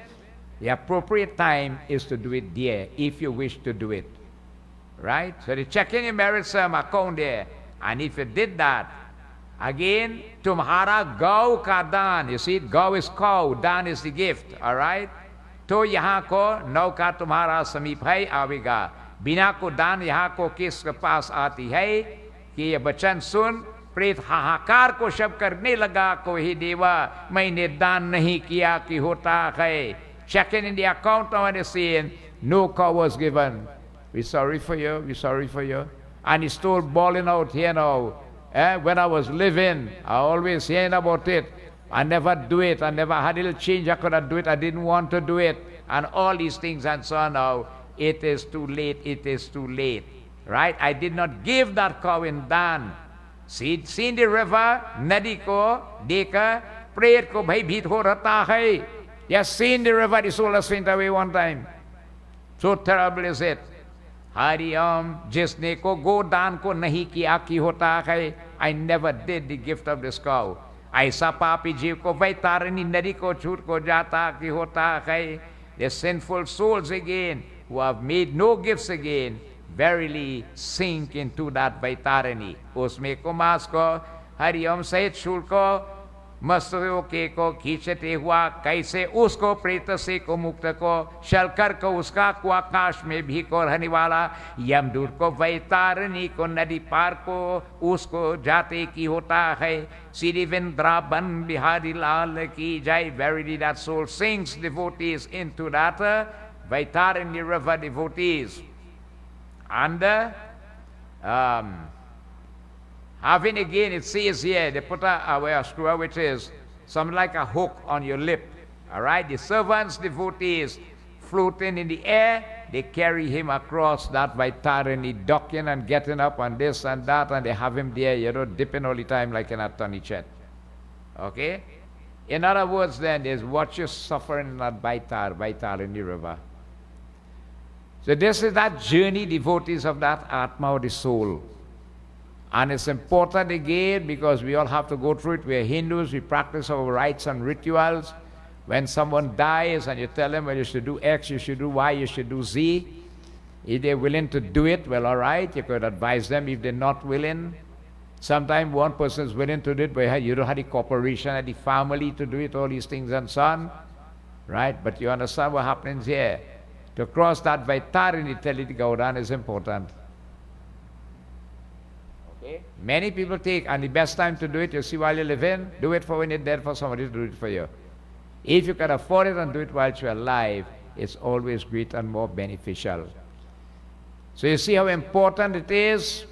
the appropriate time is to do it there, if you wish to do it. Right? So they check in your merit sum account there. And if you did that, again, tumhara gau ka dan. You see, gau is cow, dan is the gift. All right? To yahan ko nauka tumhara samip hai avega. Bina ko dan yahan ko kis ke paas aati hai कि ये बचन सुन. प्रेत हाहाकार को शब करने लगा को ही देवा मैंने दान नहीं किया कि होता है. Checking in the account now and saying no cow was given. We're sorry for you, we're sorry for you. And he's still bawling out here now. When I was living, I always hearing about it. I never do it. I never had a little change. I couldn't do it. I didn't want to do it. And all these things and so on now. It is too late. It is too late. Right? I did not give that cow in dan. See the river, nadi ko, deka, prayed ko bhai bhit ho rata hai. Yes, seen the river, the soul has went away one time. So terrible is it. Hari Om, jisne ko go dan ko nahi kiya ki hota hai. I never did the gift of this cow. Aisa papi jeev ko Vaitarani nadi ko chut ko jata ki hota hai. The sinful souls again, who have made no gifts again, verily sink into that Vaitarani. Usme ko mas ko, Hari Om Sahit Shul ko, मस्तकों के को खींचते हुआ कैसे उसको प्रेत से को मुक्त को शलकर को उसका को आकाश में भी को रहने वाला यमदूत को वैतारणी को नदी पार को उसको जाते की होता है श्री वृंदावन बिहारी लाल की जय. Verily that soul sings devotees into that Vaitarani river devotees and having again, it says here, they put a screw which is something like a hook on your lip. All right, the servants, devotees, floating in the air, they carry him across that Vaitarani, docking and getting up on this and that, and they have him there, dipping all the time like an Atanichet. Okay? In other words, then, there's what you're suffering in that Vaitarani river. So this is that journey, devotees of that Atma or the soul. And it's important again because we all have to go through it. We are Hindus, we practice our rites and rituals. When someone dies and you tell them, well, you should do X, you should do Y, you should do Z. If they're willing to do it, well, all right, you could advise them. If they're not willing, sometimes one person is willing to do it, but you don't have the corporation and the family to do it, all these things and so on. Right? But you understand what happens here. To cross that Vaitarani, tell it Gaudan is important. Many people take, and the best time to do it, you see, while you live in, do it for when you're dead, for somebody to do it for you. If you can afford it and do it while you're alive, it's always great and more beneficial. So you see how important it is,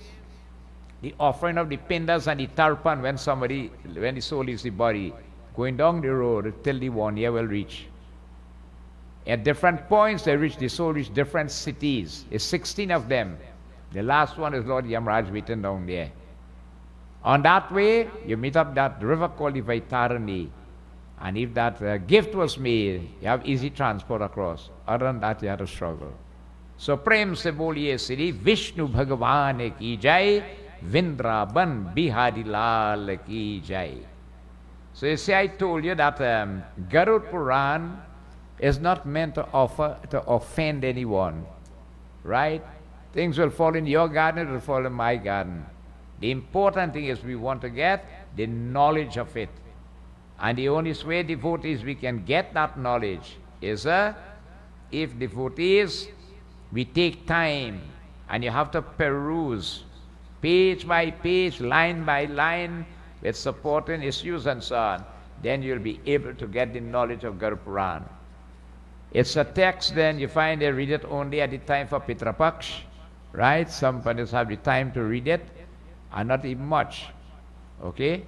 the offering of the pindas and the tarpan when the soul leaves the body, going down the road till the 1 year will reach. At different points, the soul reach different cities. There's 16 of them. The last one is Lord Yamraj waiting down there. On that way, you meet up that river called the Vaitarani. And if that gift was made, you have easy transport across. Other than that, you have to struggle. So, Prem se boliye Sri Vishnu Bhagavan ki jai, Vrindavan Bihari Lal ki jai. So, you see, I told you that Garuda Purana is not meant to offend anyone. Right? Things will fall in your garden, it will fall in my garden. The important thing is we want to get the knowledge of it. And the only way devotees we can get that knowledge is if devotees, we take time and you have to peruse page by page, line by line, with supporting issues and so on, then you'll be able to get the knowledge of Garuda Purana. It's a text, then you find they read it only at the time for Pitrapaksh. Right? Some Pandits have the time to read it, and not even much. Okay?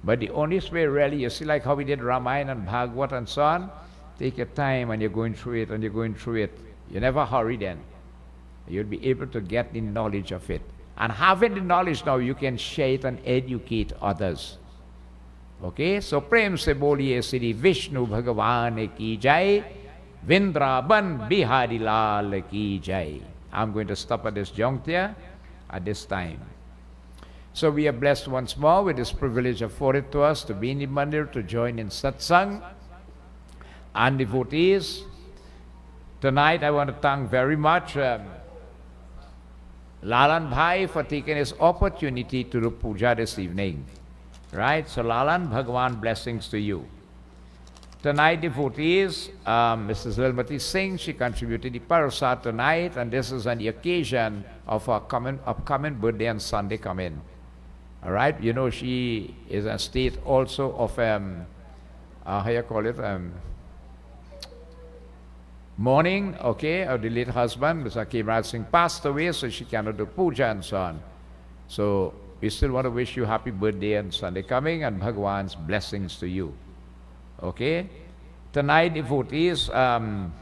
But the only way really, you see like how we did Ramayana and Bhagavad and so on, take your time and you're going through it and you're going through it. You never hurry then. You'll be able to get the knowledge of it. And having the knowledge now, you can share it and educate others. Okay? So, Prem se boliye Sri Vishnu Bhagavan ki jai, Vrindavan Bihari Lal ki jai. I'm going to stop at this juncture at this time. So we are blessed once more with this privilege afforded to us to be in the mandir, to join in Satsangh and devotees. Tonight I want to thank very much Lalan Bhai for taking his opportunity to do puja this evening. Right? So Lalan, Bhagwan, blessings to you. Tonight, devotees, Mrs. Lilmati Singh, she contributed the parasat tonight, and this is on the occasion of her upcoming birthday on Sunday coming. All right? You know, she is a state also of, how you call it, mourning, okay, of the late husband, Mr. Kevraj Singh, passed away, so she cannot do puja and so on. So, we still want to wish you happy birthday on Sunday coming, and Bhagwan's blessings to you. Okay? Tonight, devotees, our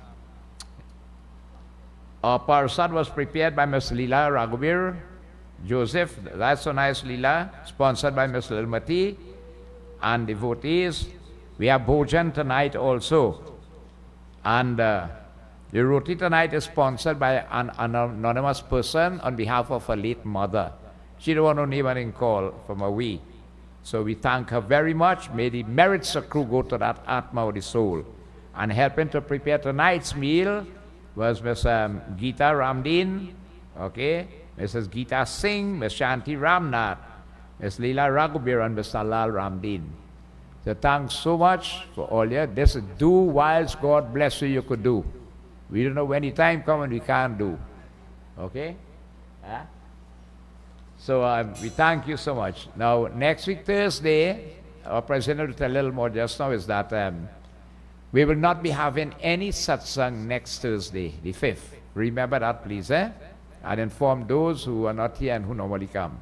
parasad was prepared by Ms. Leela Raghuveer Joseph. That's so nice, Leela. Sponsored by Ms. Lilmati. And devotees, we have Bhojan tonight also. And the roti tonight is sponsored by an anonymous person on behalf of her late mother. She don't want to name and call from a we. So we thank her very much. May the merits accrue go to that Atma or the soul. And helping to prepare tonight's meal was Ms. Geeta Ramdin, okay, Mrs. Geeta Singh, Ms. Shanti Ramnath, Ms. Leela Raghuveer, and Mr. Lal Ramdin. So thanks so much for all you. This is do whilst God bless you could do. We don't know when the time comes when we can't do. Okay? So we thank you so much. Now, next week, Thursday, our president will tell a little more just now, is that we will not be having any satsang next Thursday, the 5th. Remember that, please, and inform those who are not here and who normally come.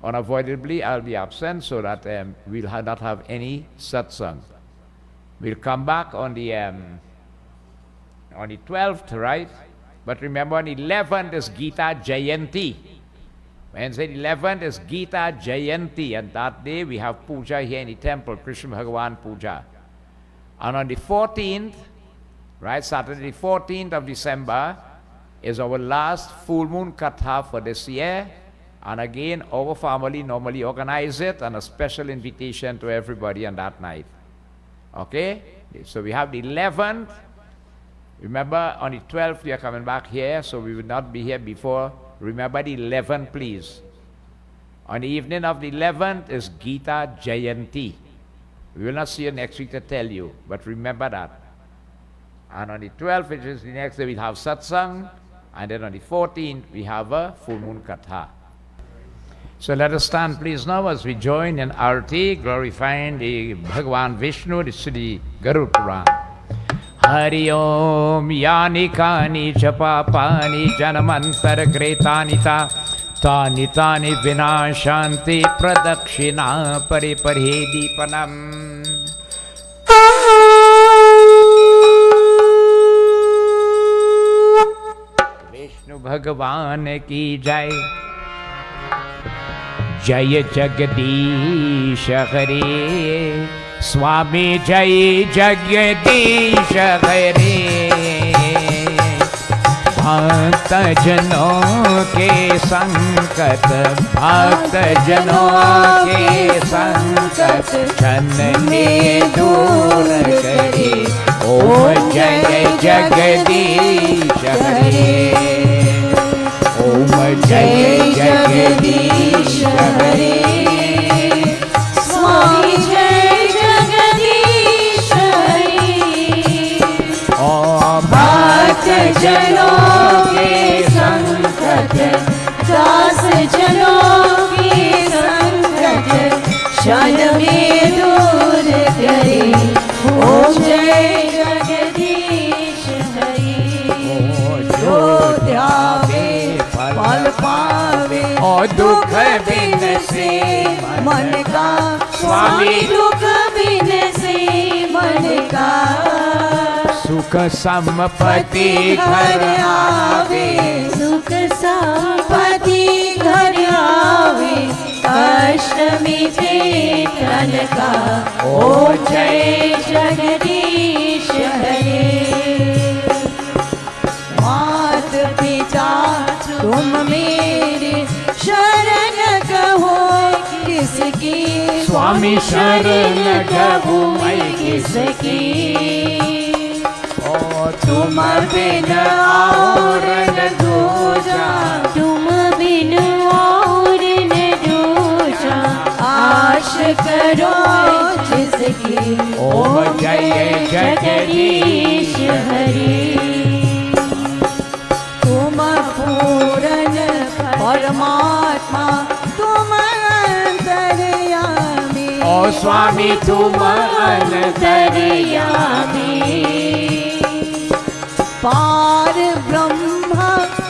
Unavoidably, I'll be absent so that we'll not have any satsang. We'll come back on the 12th, right? But remember, on the 11th is Gita Jayanti. Wednesday the 11th is Gita Jayanti, and that day we have puja here in the temple, Krishna Bhagavan puja. And on the 14th, right, Saturday the 14th of December, is our last full moon katha for this year. And again, our family normally organize it, and a special invitation to everybody on that night. Okay? So we have the 11th. Remember, on the 12th, we are coming back here, so we will not be here before. Remember the 11th, please. On the evening of the 11th is Gita Jayanti. We will not see you next week to tell you, but remember that. And on the 12th, which is the next day, we'll have satsang. And then on the 14th, we have a full moon katha. So let us stand, please, now as we join in Arati, glorifying the Bhagavan Vishnu, the Garuda Purana. Hari Om Yani Kani Chapapani Janamantar Gretanita Tani Tani Vinashanti Pradakshina Pariparhedipanam. Vishnu Bhagavan ki jai. Jai Jagadish Hare Swami Jai Jagadish Hare भक्त जनों के संकट भक्त जनों के संकट क्षण में दूर करे ओम जय जगदीश हरे ओम जय जगदीश हरे स्वामी जय जगदीश हरे ओ भक्त जनों के संकट दास जनों के संकट क्षण में दूर करे ओम जय जगदीश हरे जो ध्यावे फल पावे और दुख बिन से मन का स्वामी दुख बिन से मन का सुख संपत्ति घर आवे सुख संपत्ति घर आवे कष्ट मिटे तन का ओ जय जगदीश हरे मात पिता तुम मेरे शरण कहो किसकी स्वामी शरण कहो मैं किसकी तुम बिन और न दूजा तुम बिन और न दूजा आश करो जिसकी ओम जय जगदीश हरे तुम पूरन परमात्मा तुम अंतर्यामी ओ स्वामी तुम अंतर्यामी पार ब्रह्म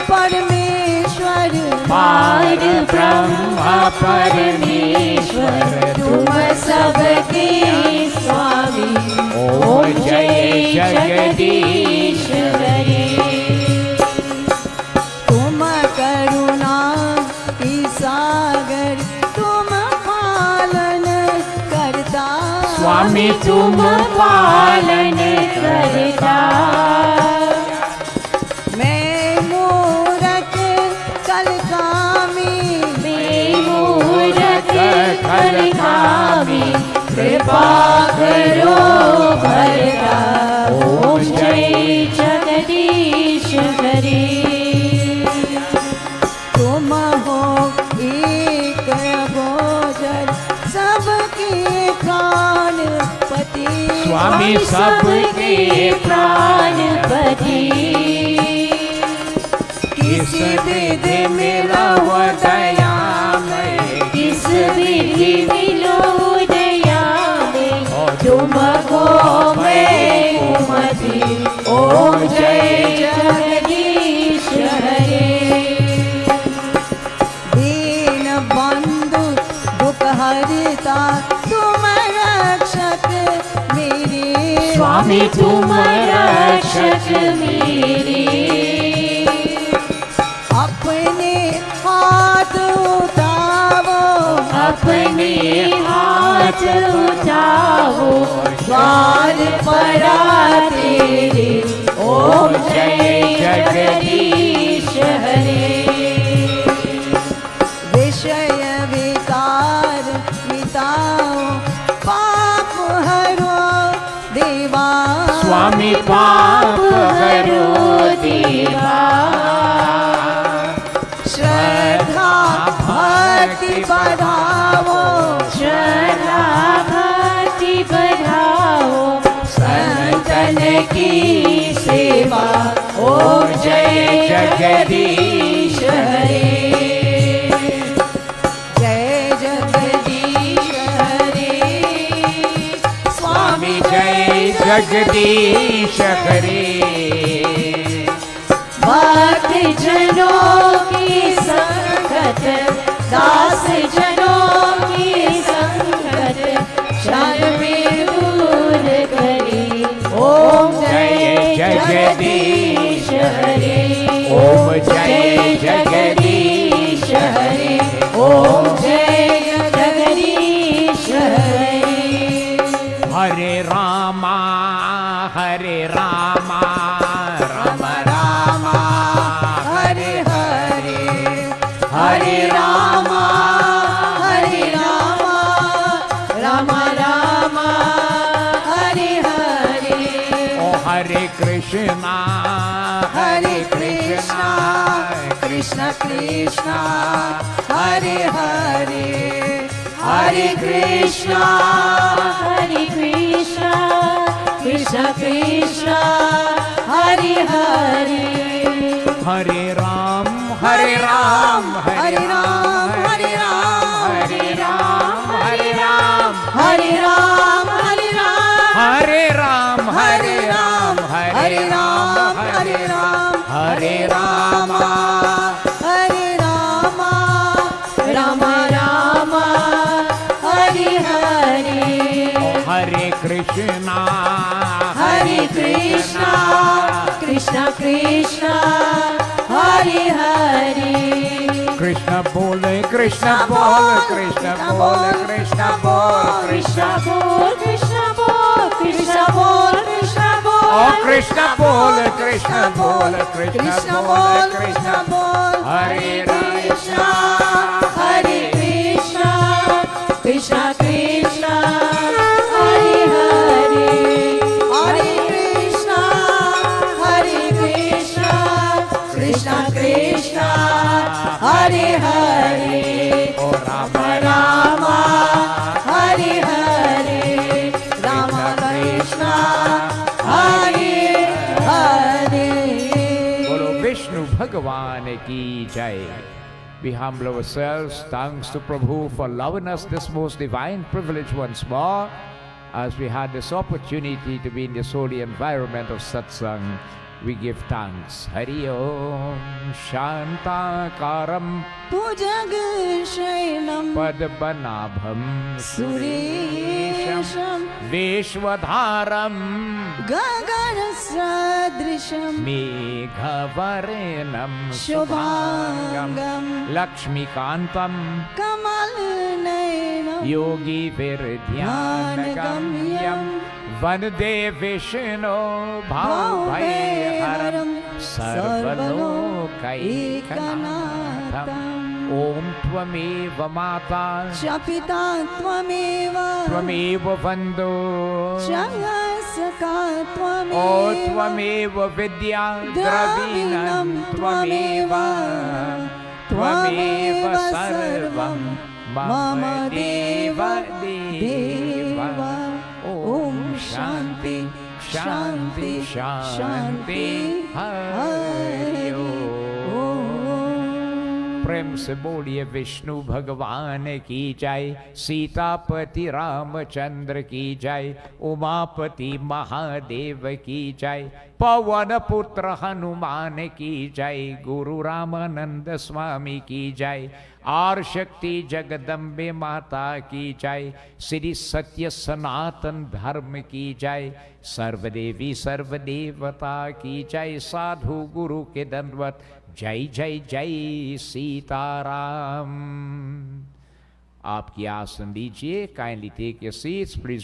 परमेश्वर पार ब्रह्म परमेश्वर तुम सबके स्वामी ओ जय जगदीश हरे तुम करुणा की सागर तुम पालन करता स्वामी तुम पालन करता कृपा करो भरता ओम जय जगदीश हरे तुम हो एक भोजन सबके प्राण सबके प्राणपति। किस विधि मिलो दयामय, किस विधि मिलो दयामय, तुमको मैं कुमति। ओम जय जगदीश हरे। दीन बंधु दुख हरता तुम रक्षक मेरे, स्वामी तुम रक्षक मेरे। अपने हाथ उठाओ, अपने हाथ उठाओ, द्वार पर तेरे। ओम जय जगदीश हरे। विषय विकार मिटाओ, पाप हरो देवा, स्वामी पाप हरो देवा। श्रद्धा भक्ति बढ़ाओ, श्रद्धा भक्ति बढ़ाओ, संतन की सेवा। ओम जय जगदीश हरे। जय जगदीश हरे। स्वामी जय जगदीश हरे। भक्त जनों की संगत, दास जनों की संगत, क्षण में दूर करे। ओम जय जगदीश हरे। ओम जय जगदीश हरे। ओम जय जगदीश हरे। हरे रामा हरे रामा, राम रामा हरे हरे, हरे रामा हरे रामा, राम रामा हरे हरे। ओ हरे कृष्णा हरे कृष्णा, कृष्ण कृष्णा हरे हरे, हरे कृष्णा हरे कृष्णा, कृष्ण कृष्णा हरे हरे। हरे राम हरे राम हरे राम हरे राम, हरे राम हरे राम, हरे राम हरे राम, हरे राम हरे राम, हरे राम हरे राम, हरे रामा हरे रामा, राम राम हरे हरे। हरे कृष्णा हरे कृष्णा, कृष्ण कृष्णा हरे हरे। कृष्ण बोले कृष्ण बोल, कृष्ण बोल कृष्ण बोल, कृष्ण बोल कृष्ण बोल, कृष्ण बोल कृष्ण बोल, ओ कृष्ण बोल कृष्ण बोल, कृष्ण बोल कृष्ण बोल। हरे कृष्णा हरे कृष्णा, कृष्ण कृष्णा हरे हरे, हरे कृष्णा हरे कृष्णा, कृष्ण कृष्णा हरे हरे। ओ राम राम हरे हरे, राम कृष्णा हरे हरे। बोलो विष्णु भगवान की जय। We humble ourselves, thanks to Prabhu for allowing us this most divine privilege once more, as we had this opportunity to be in this holy environment of Satsang. We give thanks. Hari Om Shantakaram भुजग Shailam Padmanabham सुरेशम, Vishwadharam Gagan सदृशम, Meghavarnam शुभांगम, Lakshmikantam Kamal नयनम, Yogi Virdhyanagam Vande Vishnu Bhavaiharam Sarvalokaikanatam. Om Tvameva Mata च पिता त्वमेव, Tvameva Vandu च सखा त्वमेव, O Tvameva Vidya Dravinam Tvameva Tvameva Sarvam Mama Deva Deva. Om Shanti शांति शांति हरि ओम। प्रेम से बोलिए विष्णु भगवान की जय, सीतापति रामचंद्र की जय, उमापति महादेव की जय, पवन पुत्र हनुमान की जय, गुरु रामानंद स्वामी की जय, और शक्ति जगदम्बे माता की जय, श्री सत्य सनातन धर्म की जय, सर्वदेवी सर्वदेवता की जय, साधु गुरु के दंडवत, जय जय जय सीताराम। आपकी आसन लीजिए, kindly take your seats please.